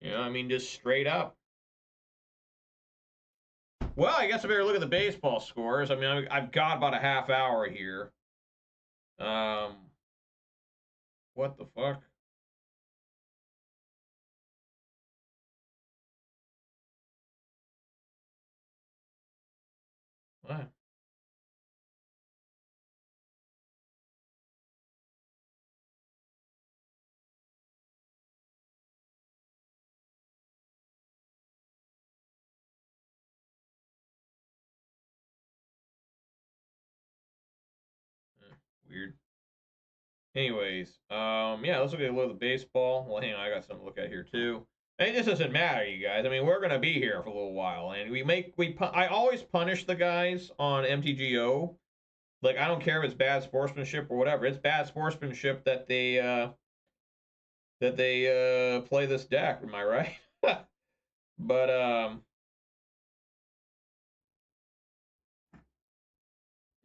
You know, I mean, just straight up. Well, I guess I better look at the baseball scores. I mean, I've got about a half hour here. What the fuck? What? Weird. Anyways, yeah, let's look at a little baseball. Well, hang on, I got something to look at here too. And this doesn't matter, you guys. I mean, we're gonna be here for a little while, and I always punish the guys on MTGO. Like, I don't care if it's bad sportsmanship or whatever. It's bad sportsmanship that they play this deck. Am I right? But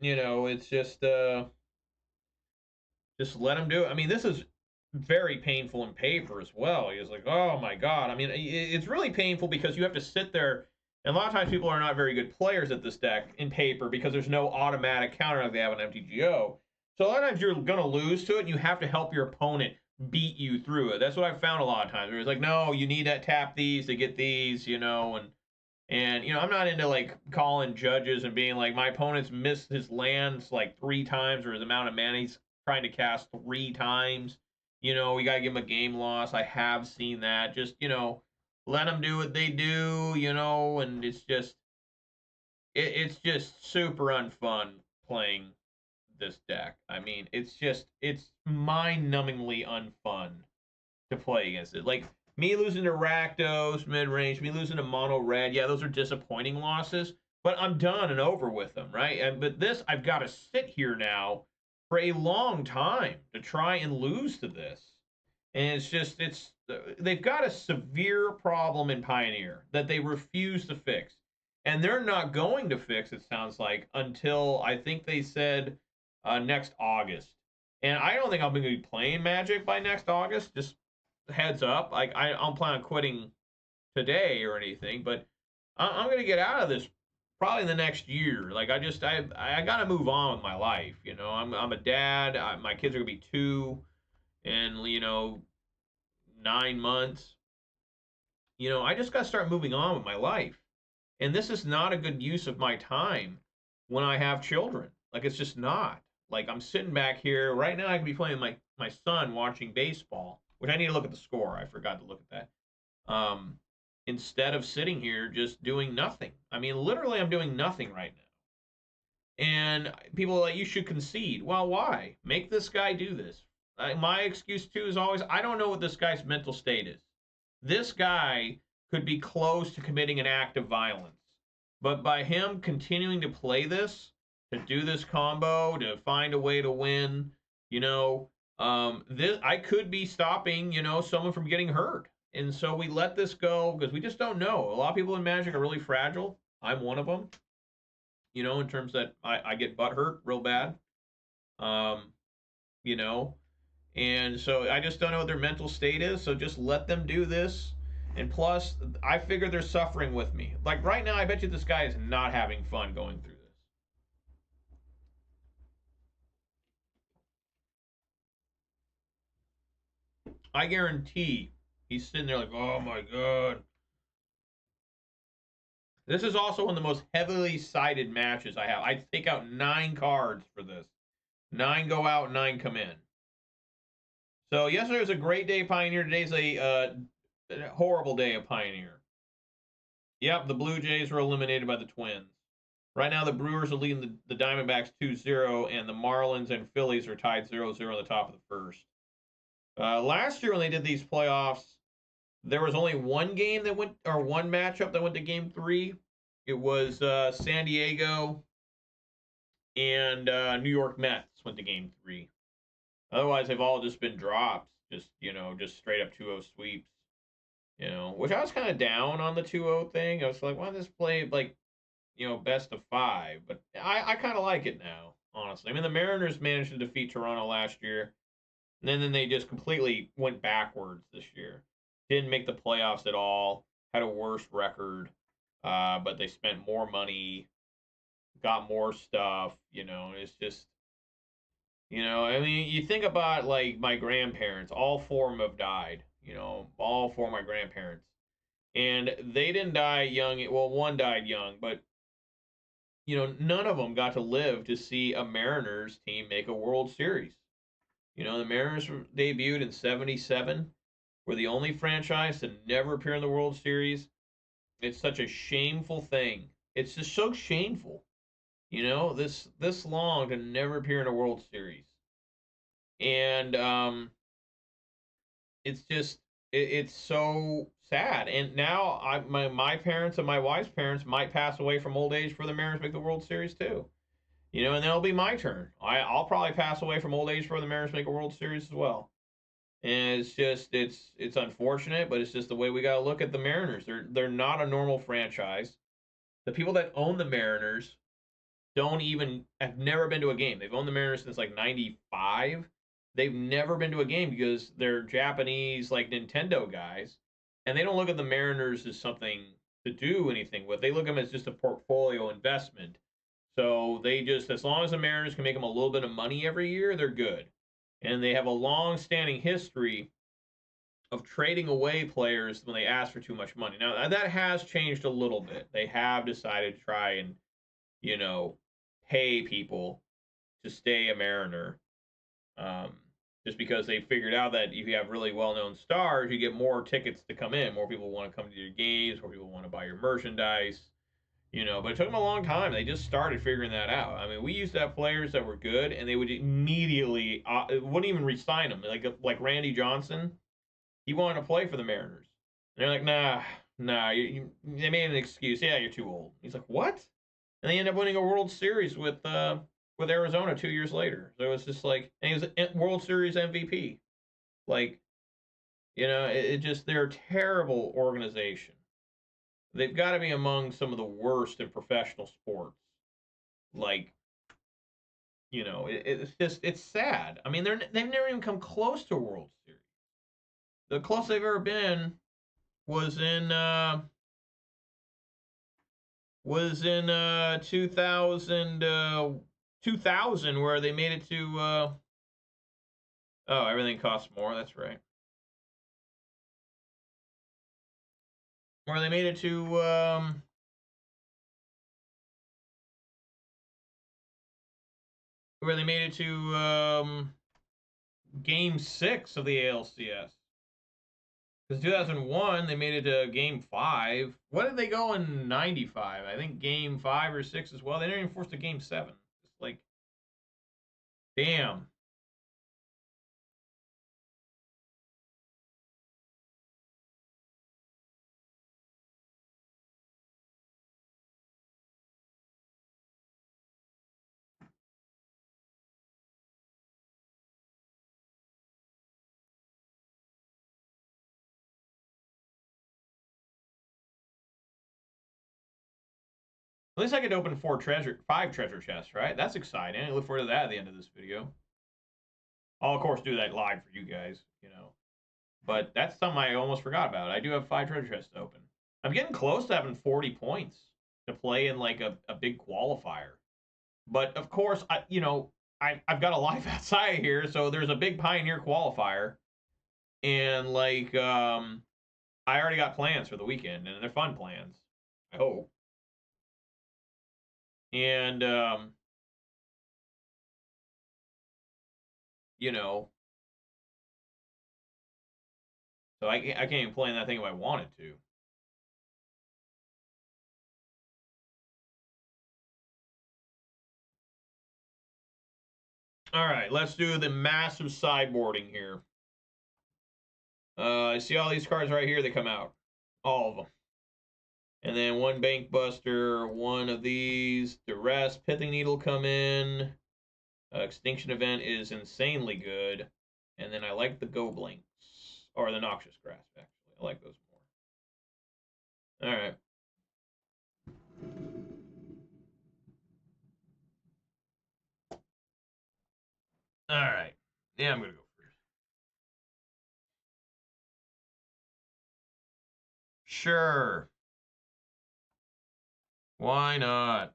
You know, it's just let him do it. I mean, this is very painful in paper as well. He's like, oh my god. I mean, it's really painful because you have to sit there. And a lot of times people are not very good players at this deck in paper because there's no automatic counter like they have on MTGO. So a lot of times you're gonna lose to it, and you have to help your opponent beat you through it. That's what I've found a lot of times. Where it's like, no, you need to tap these to get these, you know, and you know, I'm not into like calling judges and being like my opponent's missed his lands like 3 times or the amount of mana he's trying to cast 3 times. You know, we gotta give him a game loss. I have seen that. Just, you know, let them do what they do, you know, and it's just super unfun playing this deck. I mean, it's mind-numbingly unfun to play against it. Like me losing to Rakdos Midrange, me losing to Mono Red, yeah, those are disappointing losses, but I'm done and over with them, right? But this, I've got to sit here now for a long time to try and lose to this. And they've got a severe problem in Pioneer that they refuse to fix. And they're not going to fix, it sounds like, until I think they said next August. And I don't think I'm going to be playing Magic by next August. Just heads up. Like I don't plan on quitting today or anything, but I'm going to get out of this probably in the next year. Like I got to move on with my life. You know, I'm a dad. My kids are going to be 2 in, you know, 9 months. You know, I just got to start moving on with my life. And this is not a good use of my time when I have children. Like it's just not. Like I'm sitting back here right now. I could be playing with my son watching baseball, which I need to look at the score. I forgot to look at that. Instead of sitting here just doing nothing. I mean, literally, I'm doing nothing right now. And people are like, you should concede. Well, why? Make this guy do this. My excuse too is always, I don't know what this guy's mental state is. This guy could be close to committing an act of violence. But by him continuing to play this, to do this combo, to find a way to win, you know, this I could be stopping, you know, someone from getting hurt. And so we let this go because we just don't know. A lot of people in Magic are really fragile. I'm one of them, you know, in terms that I get butt hurt real bad. Um, you know, and so I just don't know what their mental state is. So just let them do this. And plus, I figure they're suffering with me. Like right now, I bet you this guy is not having fun going through this. I guarantee he's sitting there like, oh my God. This is also one of the most heavily sided matches I have. I take out 9 cards for this. 9 go out, 9 come in. So yesterday was a great day, Pioneer. Today's a horrible day of Pioneer. Yep, the Blue Jays were eliminated by the Twins. Right now, the Brewers are leading the Diamondbacks 2-0, and the Marlins and Phillies are tied 0-0 in the top of the first. Last year, when they did these playoffs, there was only one game that went, or one matchup that went to Game 3. It was San Diego and New York Mets went to Game 3. Otherwise, they've all just been drops, just, you know, just straight up 2-0 sweeps. You know, which I was kind of down on the 2-0 thing. I was like, why don't this play like, you know, best of 5? But I kind of like it now, honestly. I mean, the Mariners managed to defeat Toronto last year, and then they just completely went backwards this year. Didn't make the playoffs at all. Had a worse record, but they spent more money, got more stuff. You know, it's just, you know, I mean, you think about like my grandparents. All 4 of them have died. You know, all 4 of my grandparents, and they didn't die young. Well, one died young, but you know, none of them got to live to see a Mariners team make a World Series. You know, the Mariners debuted in '77. Were the only franchise to never appear in the World Series. It's such a shameful thing. It's just so shameful. You know, this long to never appear in a World Series. And it's just it's so sad. And now my parents and my wife's parents might pass away from old age for the Mariners to make the World Series too. You know, and then it'll be my turn. I'll probably pass away from old age for the Mariners to make a World Series as well. And it's just it's unfortunate, but it's just the way we gotta look at the Mariners. They're not a normal franchise. The people that own the Mariners have never been to a game. They've owned the Mariners since like '95. They've never been to a game because they're Japanese, like Nintendo guys, and they don't look at the Mariners as something to do anything with. They look at them as just a portfolio investment. So they just, as long as the Mariners can make them a little bit of money every year, they're good. And they have a long-standing history of trading away players when they ask for too much money. Now that has changed a little bit. They have decided to try and, you know, pay people to stay a Mariner. Just because they figured out that if you have really well-known stars, you get more tickets to come in. More people want to come to your games. More people want to buy your merchandise. You know, but it took them a long time. They just started figuring that out. I mean, we used to have players that were good, and they would immediately wouldn't even re-sign them. Like Randy Johnson, he wanted to play for the Mariners. And they're like, nah. They made an excuse. Yeah, you're too old. He's like, what? And they end up winning a World Series with Arizona 2 years later. So it's just like, and he was a World Series MVP. Like, you know, it just, they're a terrible organization. They've got to be among some of the worst in professional sports. Like, you know, it's just, it's sad. I mean, they've never even come close to a World Series. The closest they've ever been was in 2000 where they made it to oh, everything costs more. That's right. Where they made it to Game 6 of the ALCS. Because 2001, they made it to Game 5. What did they go in 95? I think Game 5 or 6 as well. They didn't even force to Game 7. It's like, damn. At least I could open 5 treasure chests, right? That's exciting. I look forward to that at the end of this video. I'll, of course, do that live for you guys, you know. But that's something I almost forgot about. I do have 5 treasure chests to open. I'm getting close to having 40 points to play in, like, a big qualifier. But, of course, I've got a life outside here, so there's a big Pioneer qualifier. And, like, I already got plans for the weekend, and they're fun plans. I hope. And, you know, so I can't even play in that thing if I wanted to. All right, let's do the massive sideboarding here. I see all these cards right here that come out. All of them. And then one Bank Buster, one of these. Duress, Pithing Needle come in. Extinction Event is insanely good. And then I like the Goblinks. Or the Noxious Grasp, actually. I like those more. All right. All right. Yeah, I'm going to go first. Sure. Why not?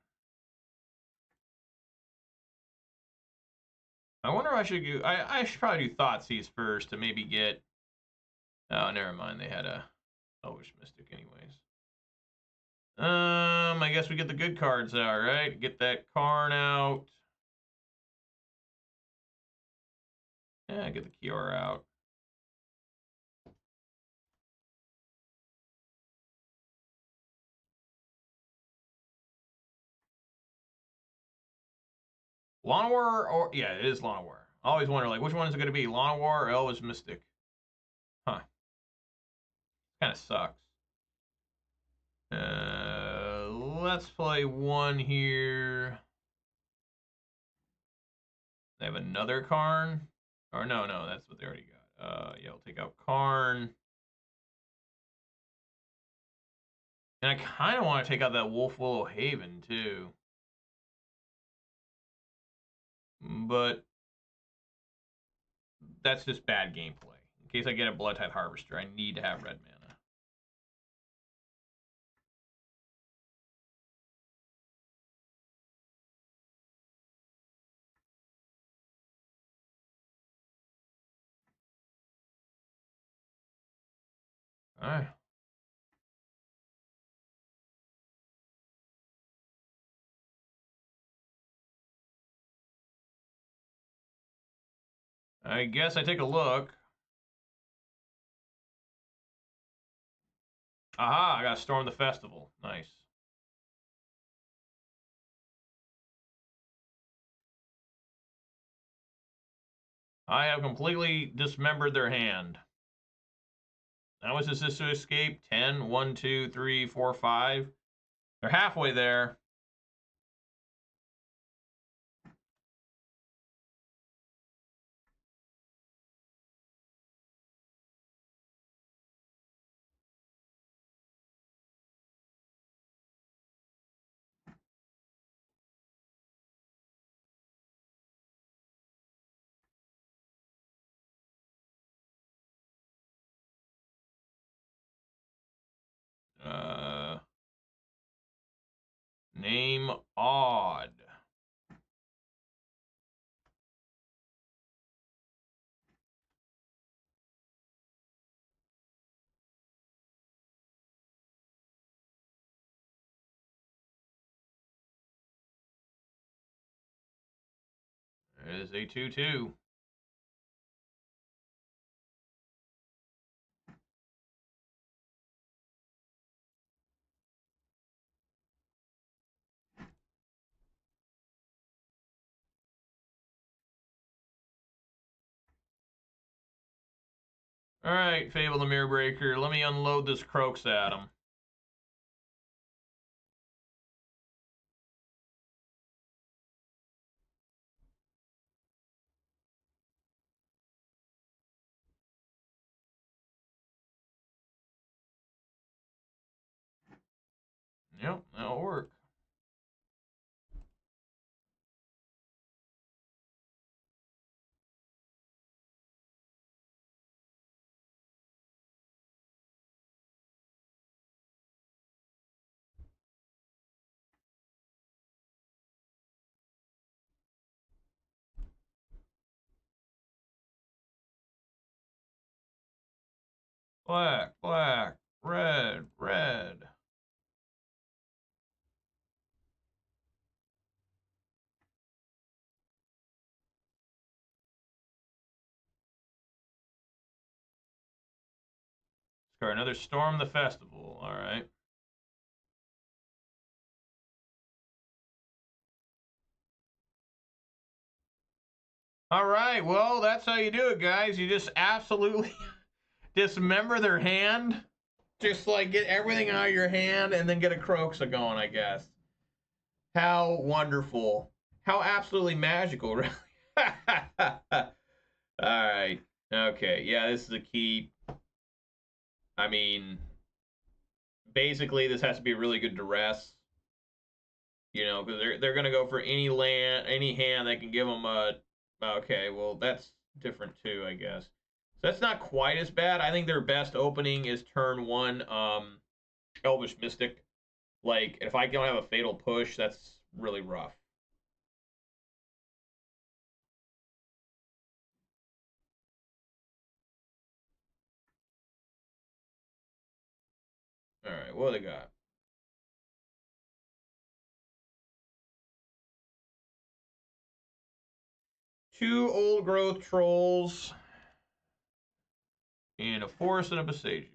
I wonder if I should do... I should probably do Thoughtseize first to maybe get... Oh, never mind. They had a Elvish Mystic anyways. I guess we get the good cards out, right? Get that Karn out. Yeah, get the Kiora out. Llanowar or... Yeah, it is Llanowar. I always wonder, like, which one is it going to be? Llanowar or Elvish Mystic? Huh. Kind of sucks. Let's play one here. They have another Karn? Or no, that's what they already got. Yeah, I'll take out Karn. And I kind of want to take out that Wolf Willow Haven, too. but that's just bad gameplay. In case I get a Blood-Tithe Harvester, I need to have red mana. Alright. I guess I take a look. Aha, I gotta storm the festival. Nice. I have completely dismembered their hand. How much is this to escape? 10, 1, 2, 3, 4, 5. They're halfway there. Name odd. It is a 2-2. All right, Fable the Mirror Breaker. Let me unload this Croaks at him. Yep, that'll work. Black, black, red, red. Scar, another Storm the Festival. All right. All right, well, that's how you do it, guys. You just absolutely dismember their hand. Just like get everything out of your hand and then get a Croaksa going, I guess. How wonderful. How absolutely magical, really. All right. Okay. Yeah, this is a key. I mean, basically, this has to be a really good duress. You know, because they're gonna go for any land, any hand that can give them a. Okay, well that's different too, I guess. So that's not quite as bad. I think their best opening is turn 1, Elvish Mystic. Like, if I don't have a Fatal Push, that's really rough. All right, what do they got? 2 Old Growth Trolls and a Forest and a Besage.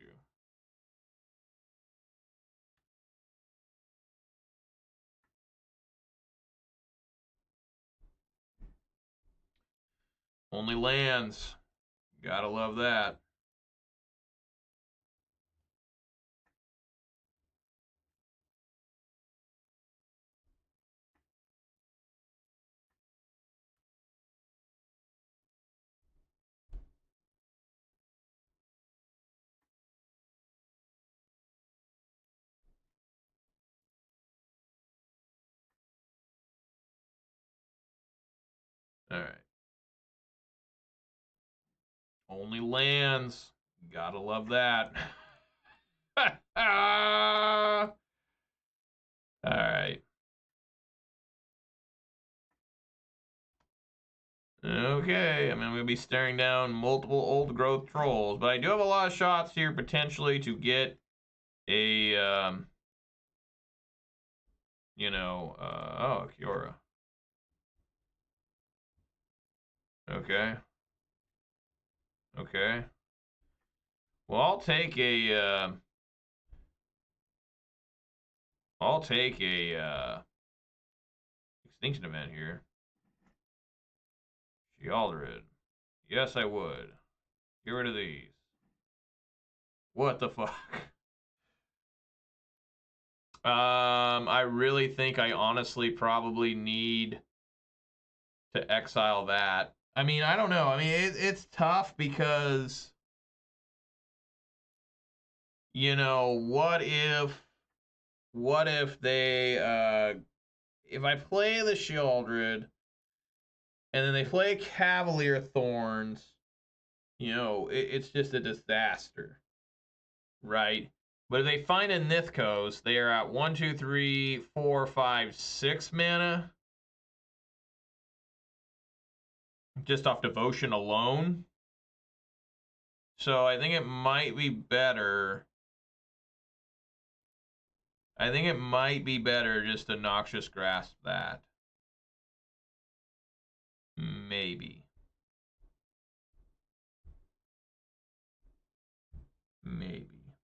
Only lands. Gotta love that. Only lands. Gotta love that. All right. Okay, I mean, I'm going to be staring down multiple old growth trolls, but I do have a lot of shots here potentially to get a, oh, Kiora. Okay. Okay. Well, I'll take a, extinction event here. Shealdred. Yes, I would. Get rid of these. What the fuck? I really think I honestly probably need to exile that. I mean, I don't know. I mean, it's tough because, what if they, if I play the Shealdred and then they play Cavalier Thorns, it's just a disaster, right? But if they find a Nithcos, they are at 1, 2, 3, 4, 5, 6 mana. Just off devotion alone. So I think it might be better. I think it might be better just to Noxious Grasp that. Maybe. Maybe.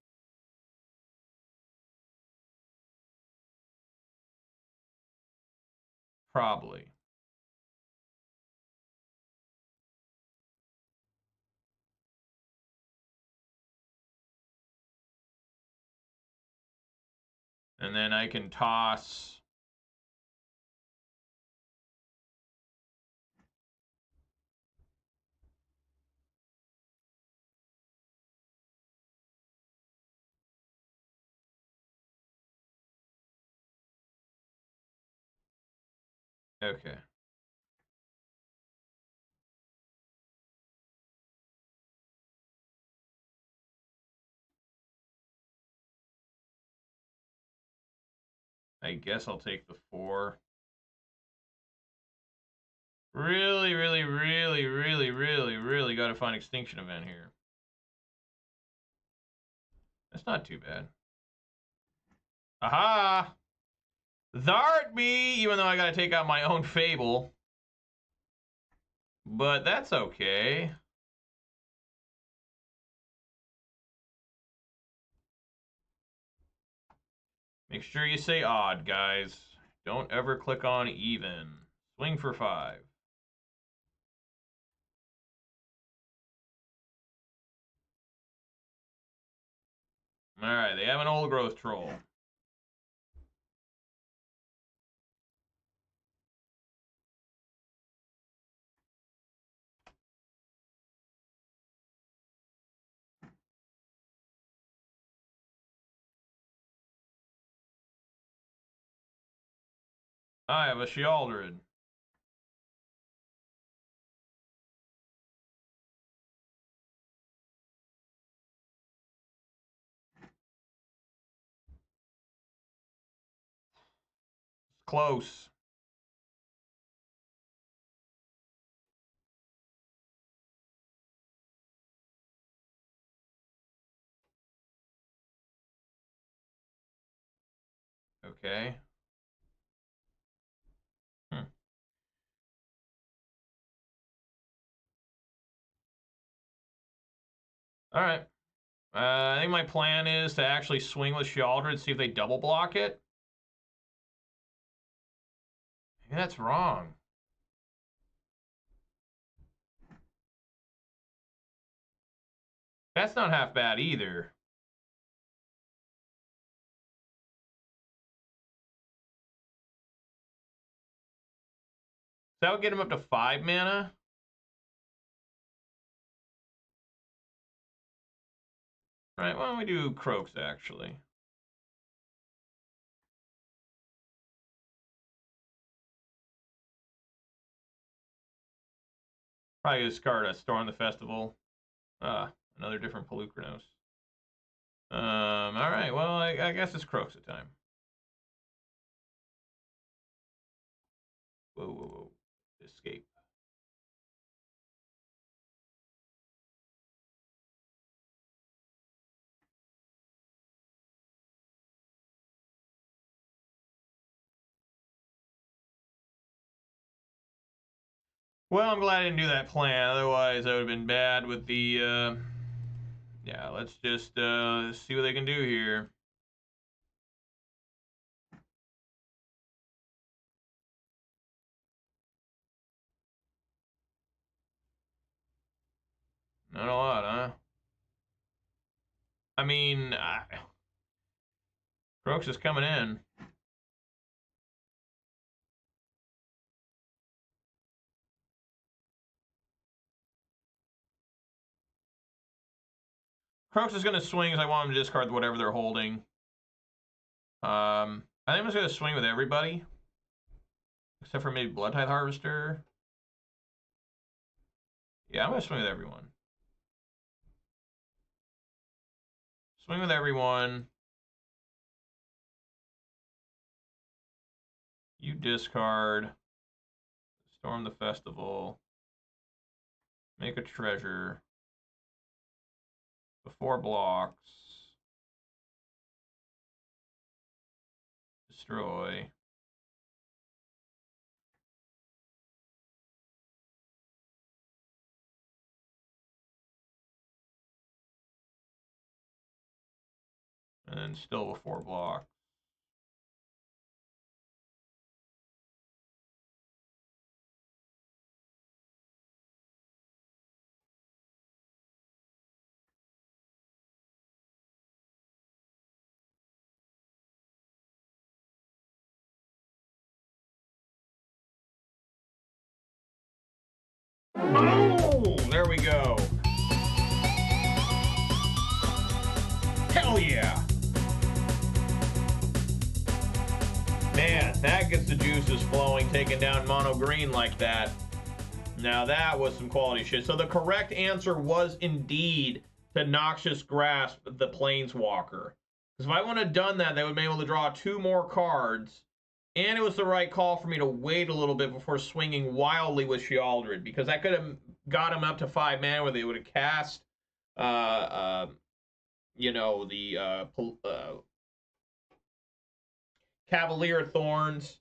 Probably. And then I can toss. Okay. I guess I'll take the 4. Really, really, really, really, really, really got to find Extinction Event here. That's not too bad. Aha! Thart me, even though I got to take out my own Fable. But that's okay. Make sure you say odd, guys. Don't ever click on even. Swing for 5. Alright, they have an old growth troll. I have a Shealdred. It's close. Okay. Alright. I think my plan is to actually swing with Shealdred, see if they double block it. Maybe that's wrong. That's not half bad either. So that would get him up to 5 mana. Right, why don't we do Croaks, actually? Probably discard a Storm the Festival. Another different Pelucranos. Alright, well, I guess it's Croxa time. Whoa, whoa, whoa. Escape. Well, I'm glad I didn't do that plan. Otherwise, that would have been bad with the, yeah, let's just see what they can do here. Not a lot, huh? I mean, Crooks is coming in. Crooks is going to swing as I want him to discard whatever they're holding. I think I'm just going to swing with everybody. Except for maybe Blood Tithe Harvester. Yeah, I'm going to swing with everyone. Swing with everyone. You discard. Storm the festival. Make a treasure. Before blocks. Destroy. And then still before blocks. Oh, there we go. Hell yeah. Man, that gets the juices flowing, taking down mono green like that. Now that was some quality shit. So the correct answer was indeed to Noxious Grasp the Planeswalker. Because if I wouldn't have done that, they would have been able to draw 2 more cards. And it was the right call for me to wait a little bit before swinging wildly with Shealdred. Because that could have got him up to 5 mana where they would have cast, you know, the Cavalier Thorns.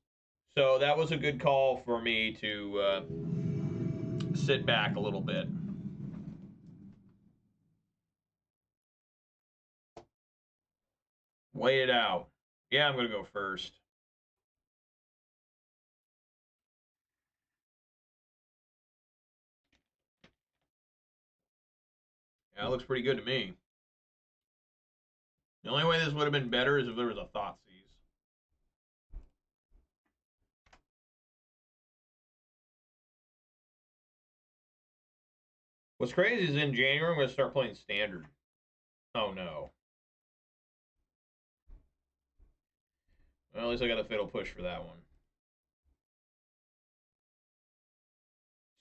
So that was a good call for me to sit back a little bit. Wait it out. Yeah, I'm going to go first. Yeah, that looks pretty good to me. The only way this would have been better is if there was a Thoughtseize. What's crazy is in January, I'm going to start playing Standard. Oh, no. Well, at least I got a Fatal Push for that one.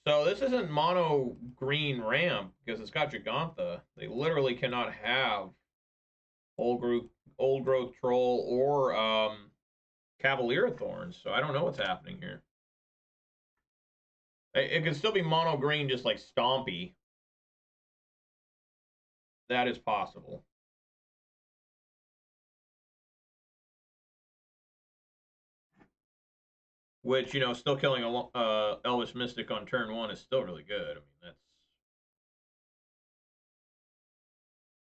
So this isn't mono green ramp because it's got Gigantha. They literally cannot have old growth troll or Cavalier Thorns. So I don't know what's happening here. It could still be mono green, just like Stompy. That is possible. Which, you know, still killing a Elvish Mystic on turn 1 is still really good. I mean, that's...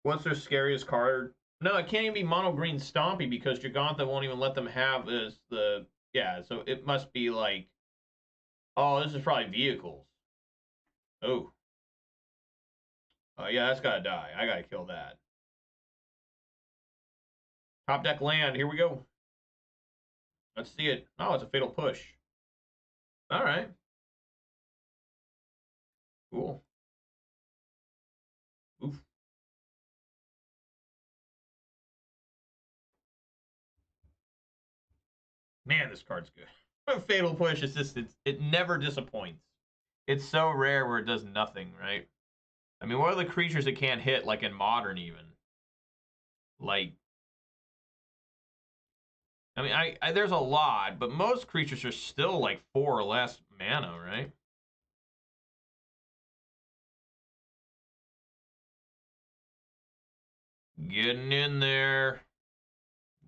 What's their scariest card? No, it can't even be mono green Stompy because Gigantha won't even let them have this. Yeah, so it must be like... Oh, this is probably vehicles. Oh. Yeah, that's gotta die. I gotta kill that. Top deck land. Here we go. Let's see it. Oh, it's a Fatal Push. All right. Cool. Oof. Man, this card's good. Fatal Push is just, it never disappoints. It's so rare where it does nothing, right? I mean, what are the creatures that can't hit, like in Modern even? Like, I mean, there's a lot, but most creatures are still like 4 or less mana, right? Getting in there,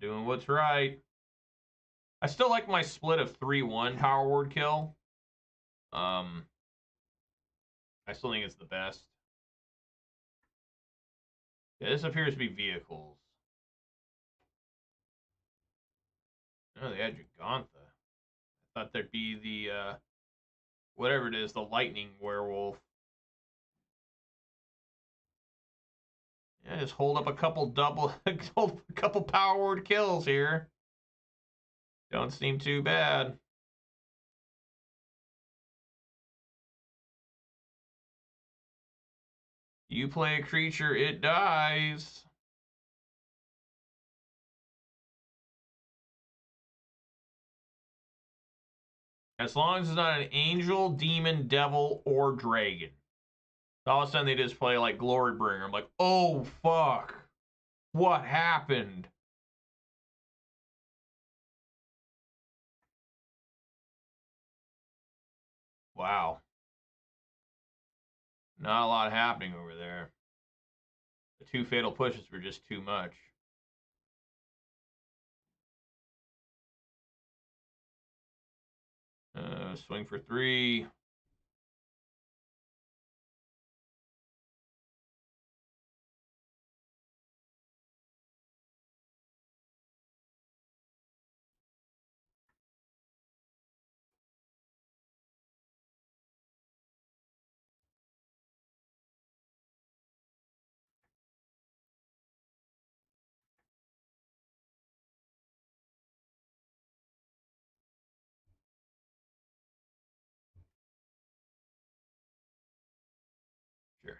doing what's right. I still like my split of 3-1 Power Word kill. I still think it's the best. Yeah, this appears to be vehicles. Oh, they had Gigantha. I thought there'd be the, whatever it is, the lightning werewolf. Yeah, just hold up a couple hold a couple Power Word kills here. Don't seem too bad. You play a creature, it dies. As long as it's not an angel, demon, devil, or dragon. All of a sudden they just play like Glorybringer. I'm like, oh fuck. What happened? Wow. Not a lot happening over there. The 2 fatal pushes were just too much. Swing for 3. Sure.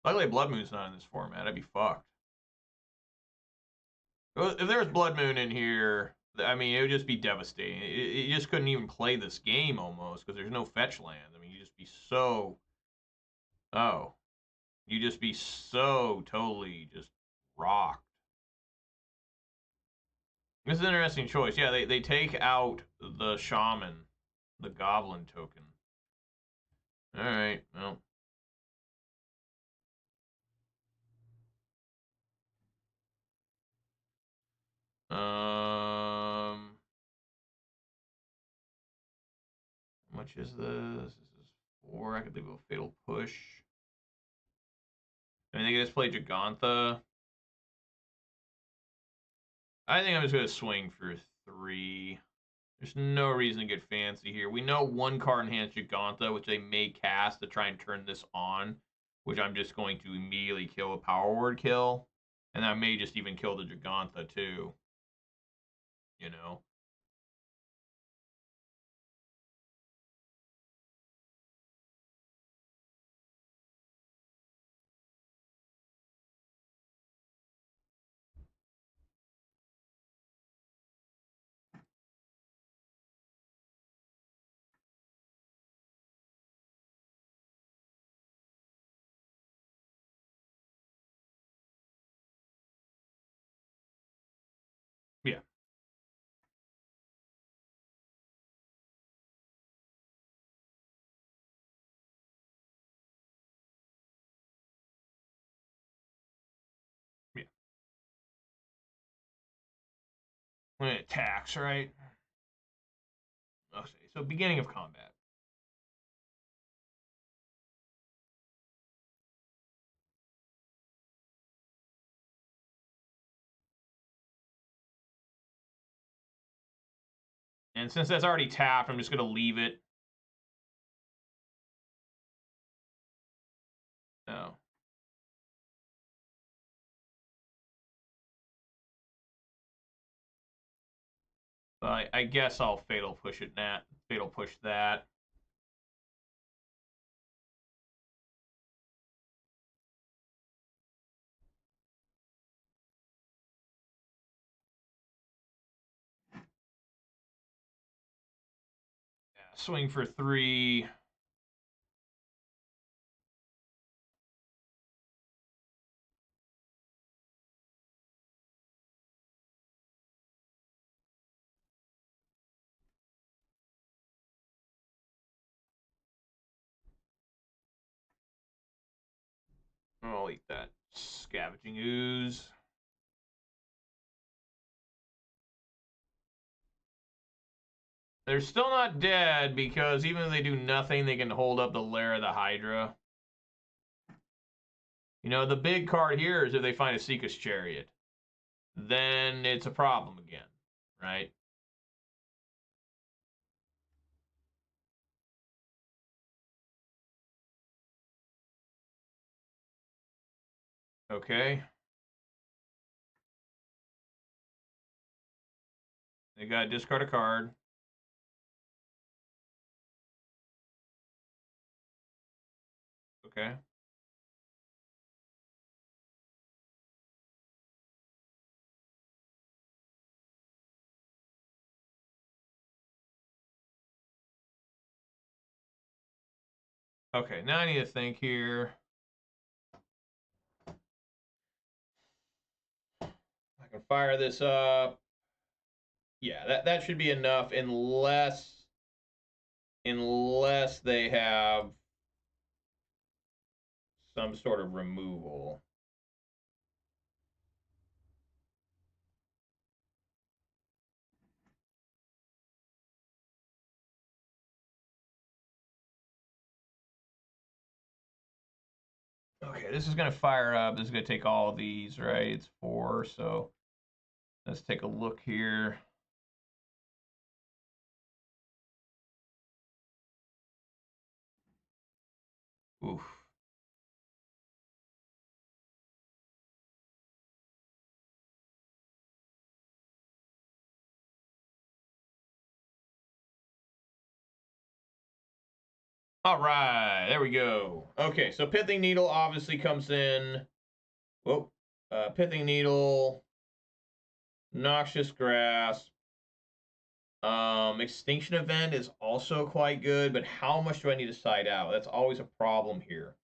Luckily, Blood Moon's not in this format. I'd be fucked. If there was Blood Moon in here, I mean, it would just be devastating. You just couldn't even play this game almost because there's no fetch lands. I mean, you just be so. Oh. You just be so totally just rocked. This is an interesting choice. Yeah, they take out the shaman, the goblin token. All right, well. How much is this? This is 4. I could leave a fatal push. I mean, they can just play Gigantha. I think I'm just going to swing for 3. There's no reason to get fancy here. We know 1 card enhanced Gigantha, which they may cast to try and turn this on, which I'm just going to immediately kill a Power Word kill. And I may just even kill the Gigantha, too. You know? Yeah. Yeah. When it attacks, right? Okay, so beginning of combat. And since that's already tapped, I'm just going to leave it. No. But I guess I'll fatal push it. Fatal push that. Swing for 3. I'll eat that scavenging ooze. They're still not dead because even if they do nothing, they can hold up the Lair of the Hydra. You know, the big card here is if they find a Seeker's Chariot. Then it's a problem again, right? Okay. They got to discard a card. Okay. Okay, now I need to think here. I can fire this up. Yeah, that should be enough unless they have some sort of removal. Okay, this is going to fire up. This is going to take all of these, right? It's 4, so let's take a look here. Oof. All right, there we go. Okay, so Pithing Needle obviously comes in. Whoa. Pithing Needle, Noxious Grasp. Extinction Event is also quite good, but how much do I need to side out? That's always a problem here.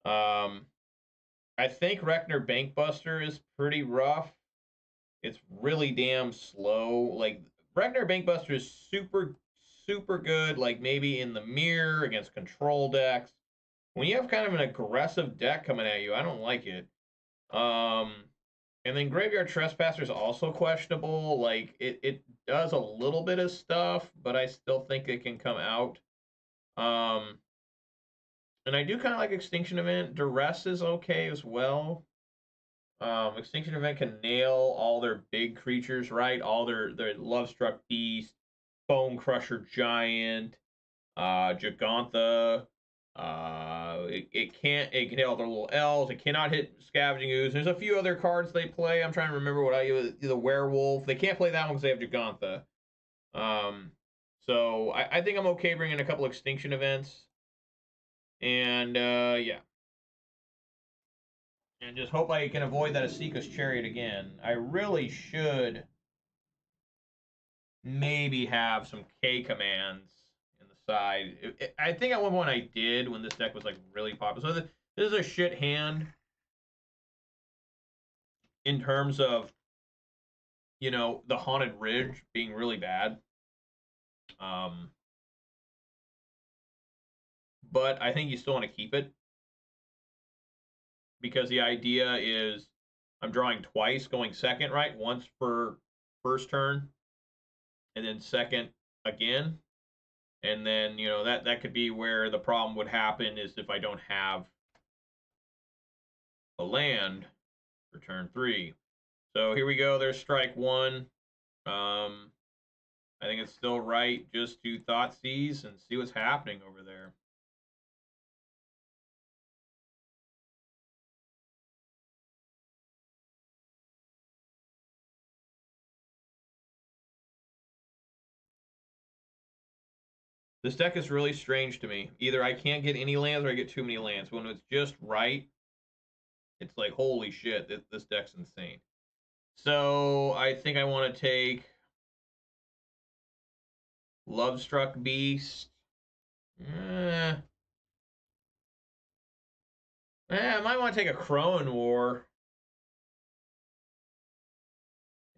I think Rekner Bankbuster is pretty rough. It's really damn slow. Like, Rekner Bankbuster is super, super good, like maybe in the mirror against control decks. When you have kind of an aggressive deck coming at you, I don't like it. And then Graveyard Trespasser is also questionable. Like, it does a little bit of stuff, but I still think it can come out. And I do kind of like Extinction Event. Duress is okay as well. Extinction Event can nail all their big creatures, right? All their Lovestruck Beast, Bone Crusher Giant, Gigantha. It can nail their little elves. It cannot hit Scavenging Ooze. There's a few other cards they play. I'm trying to remember what the Werewolf. They can't play that one because they have Gigantha. So I think I'm okay bringing a couple Extinction Events. And yeah. And just hope I can avoid that Asika's Chariot again. I really should maybe have some K commands in the side. I think at one point I did when this deck was like really popular. So this is a shit hand in terms of, you know, the Haunted Ridge being really bad. But I think you still want to keep it because the idea is I'm drawing twice, going second, right? Once for first turn, and then second again. And then, you know, that could be where the problem would happen is if I don't have a land for turn 3. So here we go. There's strike 1. I think it's still right just to Thoughtseize and see what's happening over there. This deck is really strange to me. Either I can't get any lands or I get too many lands. When it's just right, it's like, holy shit, this deck's insane. So I think I want to take Lovestruck Beast. I might want to take a Crowan War.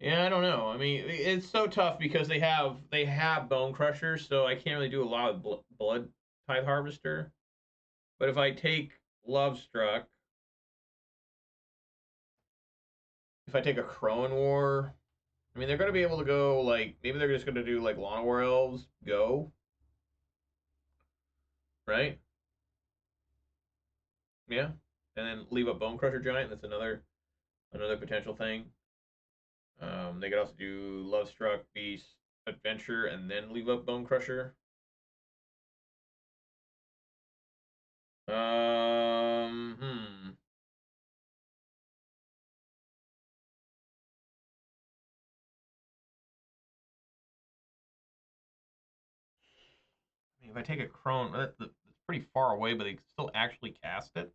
Yeah, I don't know. I mean, it's so tough because they have Bone Crusher, so I can't really do a lot of Blood Tithe Harvester. But if I take Lovestruck, if I take a Crowan War, I mean, they're going to be able to go, like, maybe they're just going to do, like, Lawn War Elves, go. Right? Yeah. And then leave a Bone Crusher Giant. That's another potential thing. They could also do Lovestruck Beast Adventure and then leave up Bone Crusher. Hmm. I mean, if I take a Crone, that's pretty far away, but they can still actually cast it.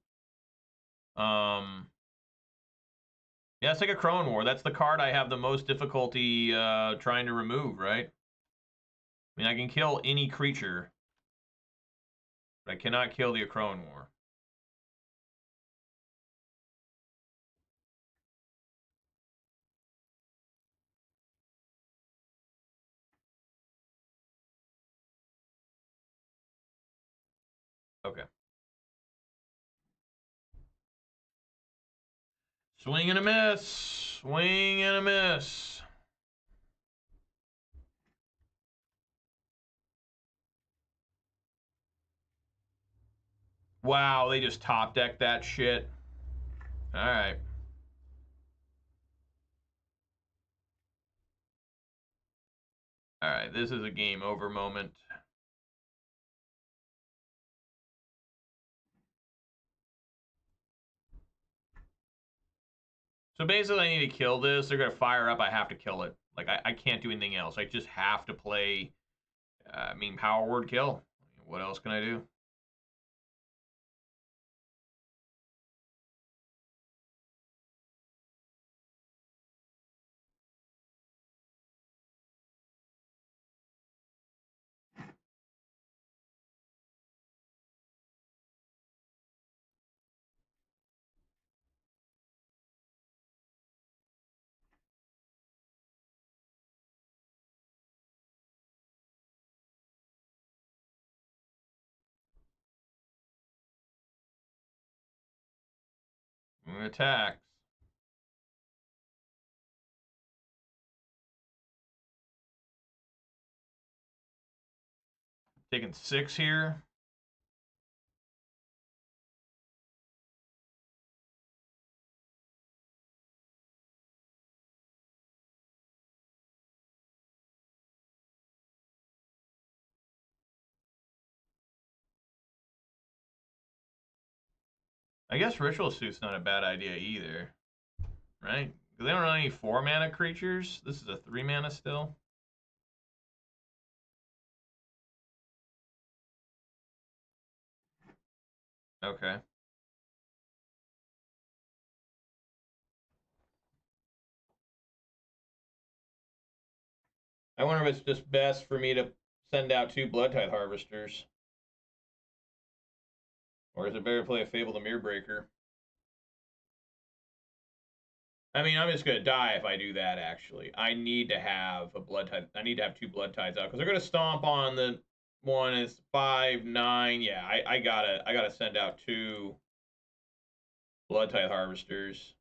Yeah, let's take a Crone War. That's the card I have the most difficulty trying to remove, right? I mean, I can kill any creature, but I cannot kill the Crone War. Okay. Swing and a miss. Swing and a miss. Wow, they just top decked that shit. All right. All right, this is a game over moment. So basically, I need to kill this. They're going to fire up. I have to kill it. Like, I can't do anything else. I just have to play, I mean, power word kill. What else can I do? Attacks. Taking 6 here. I guess Ritual Suit's not a bad idea either, right? Because they don't run any 4 mana creatures. This is a 3 mana still. Okay. I wonder if it's just best for me to send out 2 Blood Tithe Harvesters. Or is it better to play a Fable the Mirror Breaker? I mean, I'm just gonna die if I do that. Actually, I need to have a Blood Tithe. I need to have 2 Blood Tides out because they're gonna stomp on the one. It's 5/9. Yeah, I gotta send out 2 Blood Tithe Harvesters.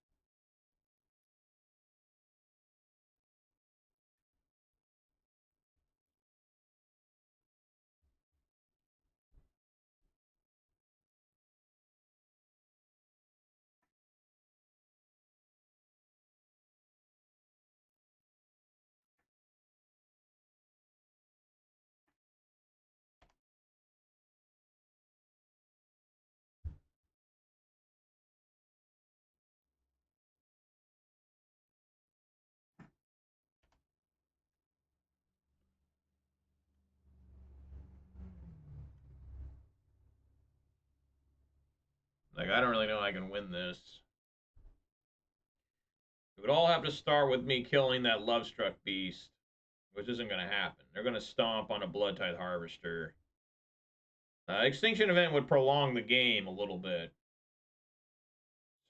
Like, I don't really know I can win this. It would all have to start with me killing that Lovestruck Beast, which isn't going to happen. They're going to stomp on a Blood-Tithe Harvester. Extinction Event would prolong the game a little bit.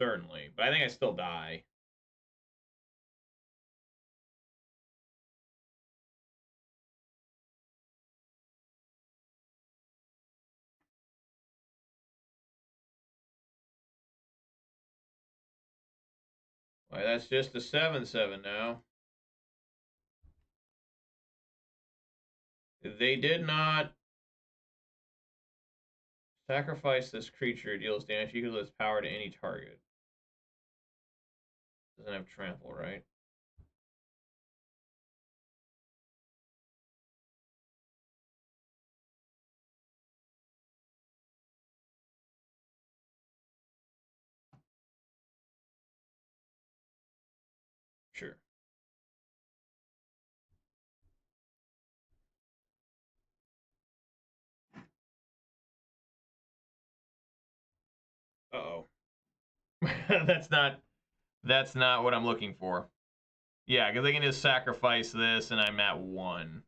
Certainly. But I think I still die. Why, that's just a 7/7 now. They did not sacrifice this creature. It deals damage equal to its power to any target. Doesn't have trample, right? Sure. Uh-oh. that's not what I'm looking for. Yeah, because they can just sacrifice this and I'm at 1.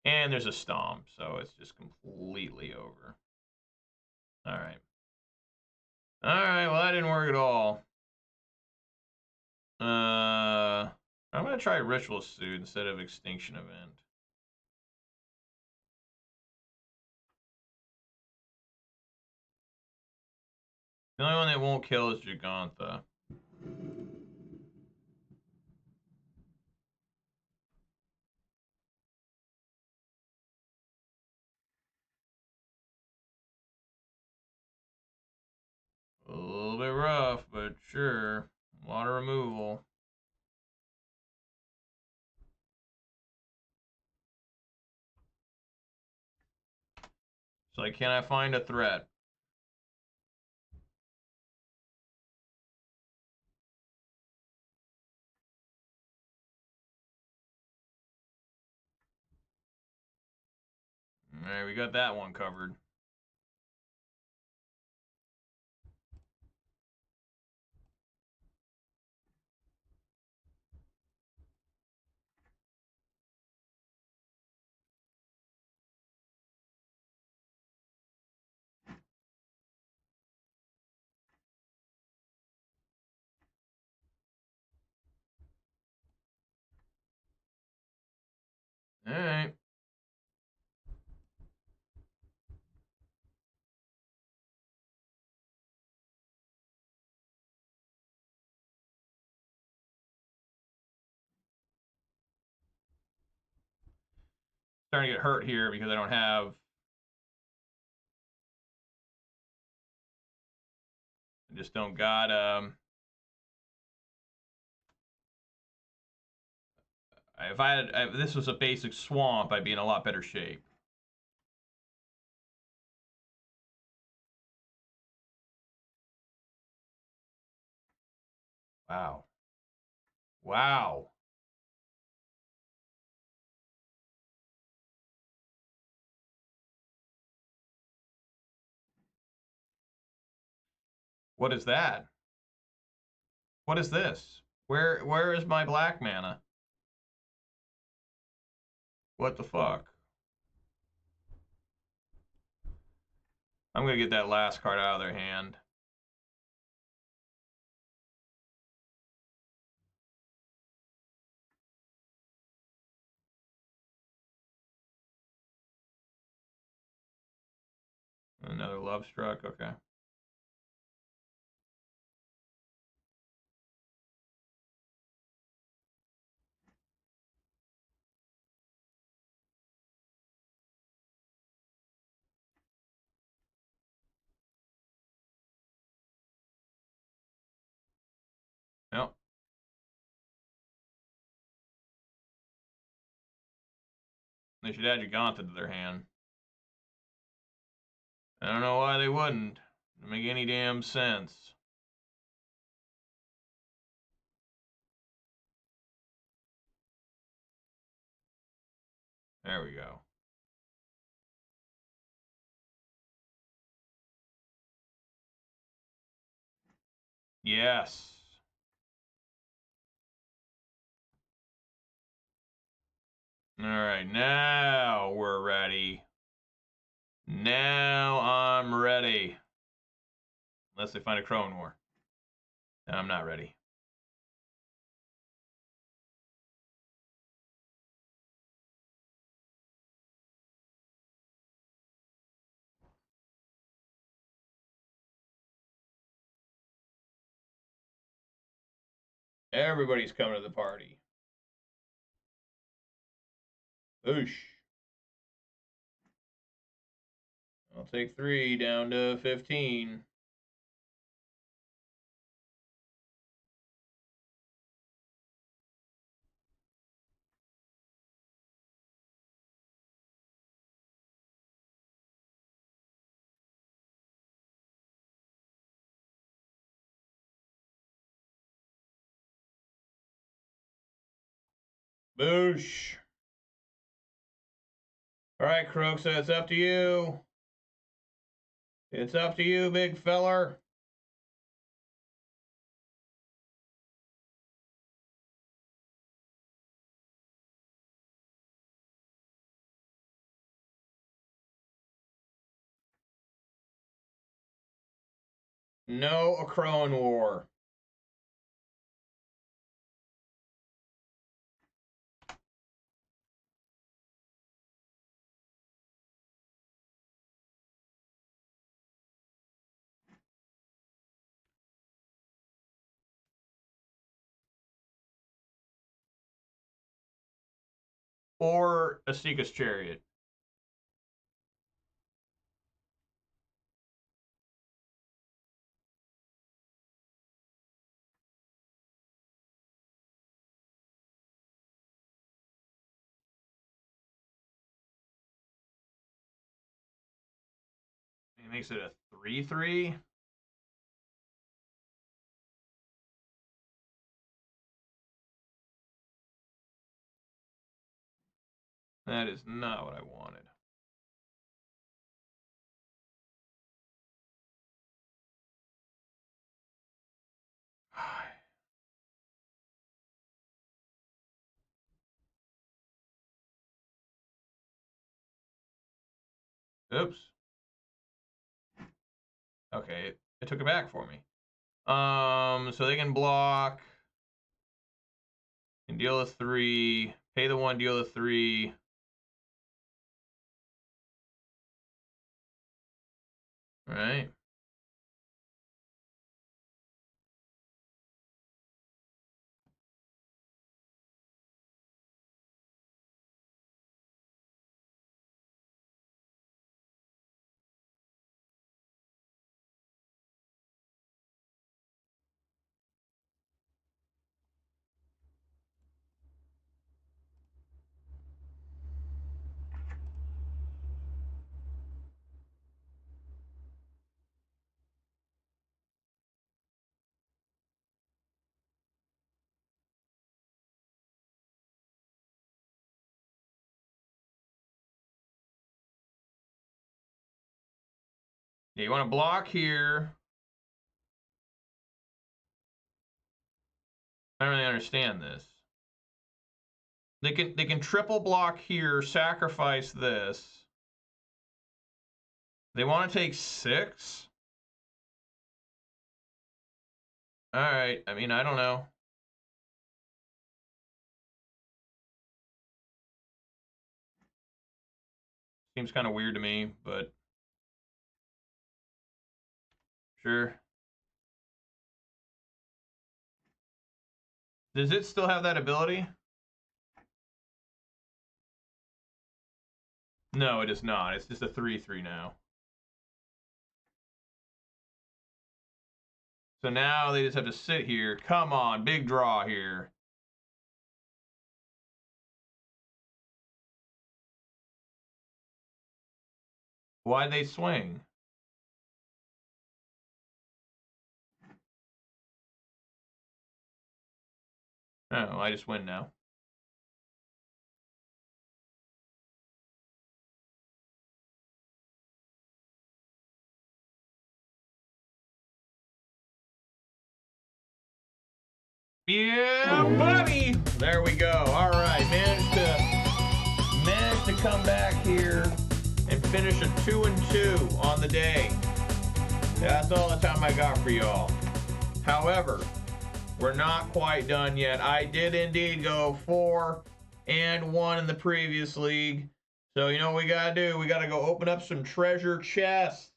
And there's a stomp, so it's just completely over. Alright. Alright, well that didn't work at all. I'm gonna try Ritual Suit instead of Extinction Event. The only one that won't kill is Gigantha. A little bit rough, but sure. A lot of removal. So like, can I find a threat? Alright, we got that one covered. Alright. Starting to get hurt here because I don't have... I just don't got... if this was a basic swamp, I'd be in a lot better shape. Wow. Wow. What is that? What is this? Where is my black mana? What the fuck? I'm gonna get that last card out of their hand. Another Love Struck, okay. Yep. They should add Giganta to their hand. I don't know why they wouldn't. Doesn't make any damn sense. There we go. Yes. All right, now we're ready. Now I'm ready. Unless they find a Crone War. No, I'm not ready. Everybody's coming to the party. Oosh. I'll take 3 down to 15. Boosh. All right, Croxa, it's up to you. It's up to you, big feller. No, a Crone War. Or a Seeka's Chariot. It makes it a 3/3. That is not what I wanted. Oops. Okay, it took it back for me. So they can block and deal a 3, pay the 1, deal a 3. All right. Yeah, you want to block here. I don't really understand this. They can triple block here, sacrifice this. They want to take 6. All right. I mean, I don't know. Seems kind of weird to me, but sure. Does it still have that ability? No, it is not. It's just a 3/3 now. So now they just have to sit here. Come on, big draw here. Why'd they swing? Oh, I just win now. Yeah, buddy! There we go. All right, managed to come back here and finish a 2-2 on the day. That's all the time I got for y'all. However, we're not quite done yet. I did indeed go 4-1 in the previous league. So you know what we gotta do? We gotta go open up some treasure chests.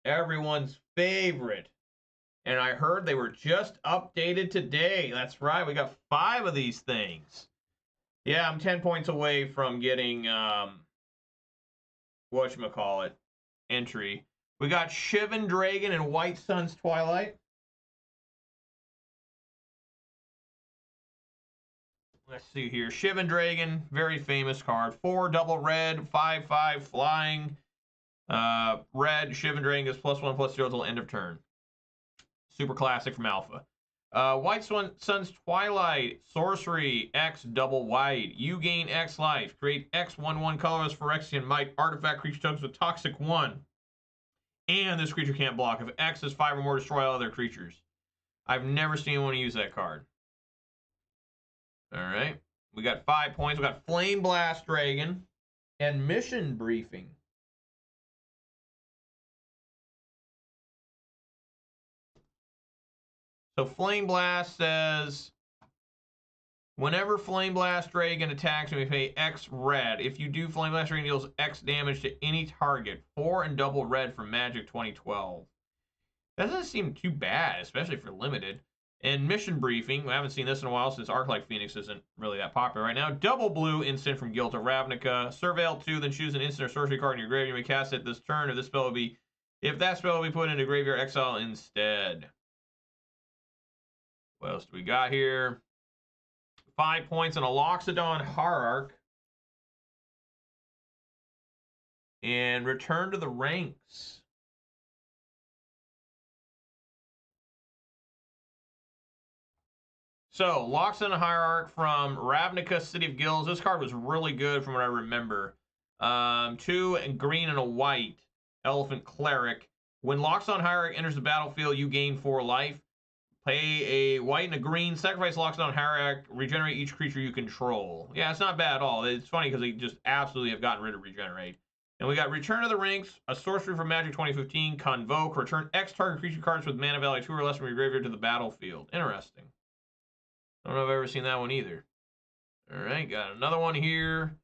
Everyone's favorite. And I heard they were just updated today. That's right, we got 5 of these things. Yeah, I'm 10 points away from getting, whatchamacallit, entry. We got Shivan Dragon and White Sun's Twilight. Let's see here. Shivan Dragon, very famous card. 4 double red, 5/5 flying. Red, Shivan Dragon is +1/+0 till end of turn. Super classic from Alpha. White Sun's Twilight, sorcery, X double white. You gain X life. Create X 1/1 colorless Phyrexian Might artifact creature tokens with toxic 1. And this creature can't block. If X is 5 or more, destroy all other creatures. I've never seen anyone use that card. Alright. We got 5 points. We got Flame Blast Dragon and Mission Briefing. So Flame Blast says, whenever Flame Blast Dragon attacks, we pay X red. If you do, Flame Blast Dragon deals X damage to any target. 4 and double red from Magic 2012. That doesn't seem too bad, especially for limited. And Mission Briefing, we haven't seen this in a while since Arclight Phoenix isn't really that popular right now. Double blue instant from Guild of Ravnica. Surveil 2, then choose an instant or sorcery card in your graveyard. You may cast it this turn. If that spell will be put into graveyard exile instead. What else do we got here? 5 points on a Loxodon Hierarch. And Return to the Ranks. So, Loxodon Hierarch from Ravnica City of Guilds. This card was really good from what I remember. 2 and green and a white. Elephant Cleric. When Loxodon Hierarch enters the battlefield, you gain 4 life. Pay a white and a green, sacrifice Loxodon Hierarch, regenerate each creature you control. Yeah, it's not bad at all. It's funny because they just absolutely have gotten rid of regenerate. And we got Return to the Ranks, a sorcery from Magic 2015, Convoke, return X target creature cards with mana value 2 or less from your graveyard to the battlefield. Interesting. I don't know if I've ever seen that one either. All right, got another one here.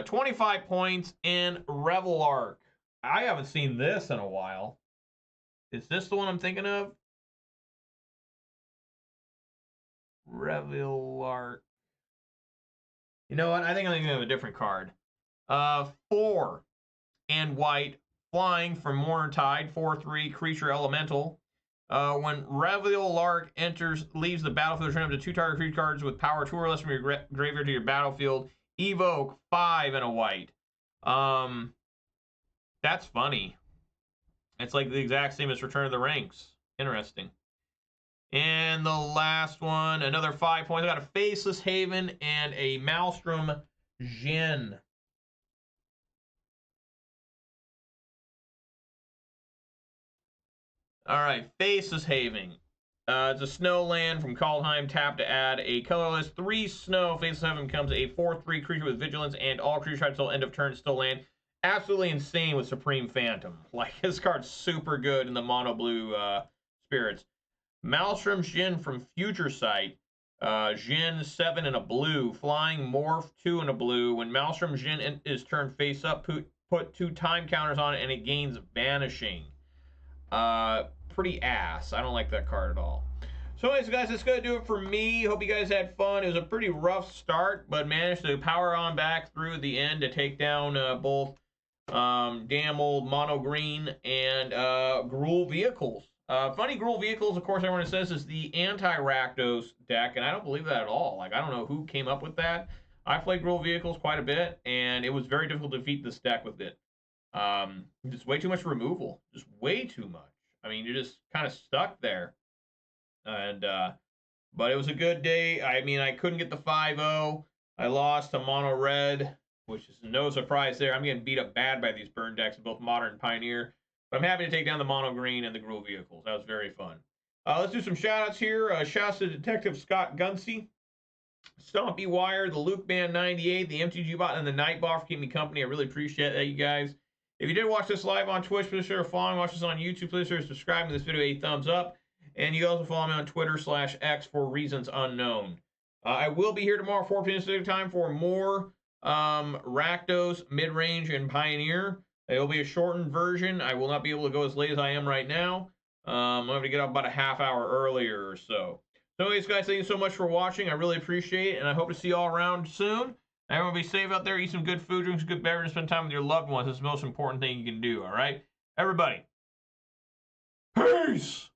25 points in Revelark. I haven't seen this in a while. Is this the one I'm thinking of? Revelark. You know what? I think I'm thinking of a different card. 4 and white, flying from Morntide, 4/3 creature elemental. When Revelark leaves the battlefield, return up to 2 target creature cards with power 2 or less from your graveyard to your battlefield. Evoke 5 and a white. That's funny. It's like the exact same as Return to the Ranks. Interesting. And the last one, another 5 points. I got a Faceless Haven and a Maelstrom Djinn. All right, Faceless Haven. It's a snow land from Kaldheim. Tap to add a colorless 3 snow. Faceless Haven becomes a 4/3 creature with vigilance, and all creatures tried until end of turn still land. Absolutely insane with Supreme Phantom. Like, this card's super good in the mono blue spirits. Maelstrom Djinn from Future Sight. Djinn 7 and a blue. Flying Morph 2 and a blue. When Maelstrom Djinn is turned face up, put 2 time counters on it and it gains Vanishing. Pretty ass. I don't like that card at all. So anyways, guys, that's going to do it for me. Hope you guys had fun. It was a pretty rough start, but managed to power on back through the end to take down both damn old Mono Green and Gruul vehicles. Funny, Gruul vehicles, of course, everyone says is the anti-Rakdos deck, and I don't believe that at all. Like, I don't know who came up with that. I played Gruul vehicles quite a bit, and it was very difficult to defeat this deck with it. Just way too much removal. Just way too much. I mean, you're just kind of stuck there. And but it was a good day. I mean, I couldn't get the 5-0. I lost to Mono Red, which is no surprise there. I'm getting beat up bad by these burn decks, both Modern and Pioneer. But I'm happy to take down the Mono Green and the Gruul vehicles. That was very fun. Let's do some shout-outs here. Shouts to Detective Scott Gunsey. Stompy Wire, the Luke Band 98, the MTG Bot, and the Nightbot for keeping me company. I really appreciate that, you guys. If you did watch this live on Twitch, please consider following. Watch this on YouTube, please consider subscribing to this video, a thumbs up. And you can also follow me on Twitter/X for reasons unknown. I will be here tomorrow, 4 p.m. Pacific time, for more Rakdos Midrange and Pioneer. It will be a shortened version. I will not be able to go as late as I am right now. I'm going to get up about a half hour earlier or so. So anyways, guys, thank you so much for watching. I really appreciate it, and I hope to see you all around soon. Everyone be safe out there. Eat some good food, drink some good beverage, spend time with your loved ones. It's the most important thing you can do, all right? Everybody, peace!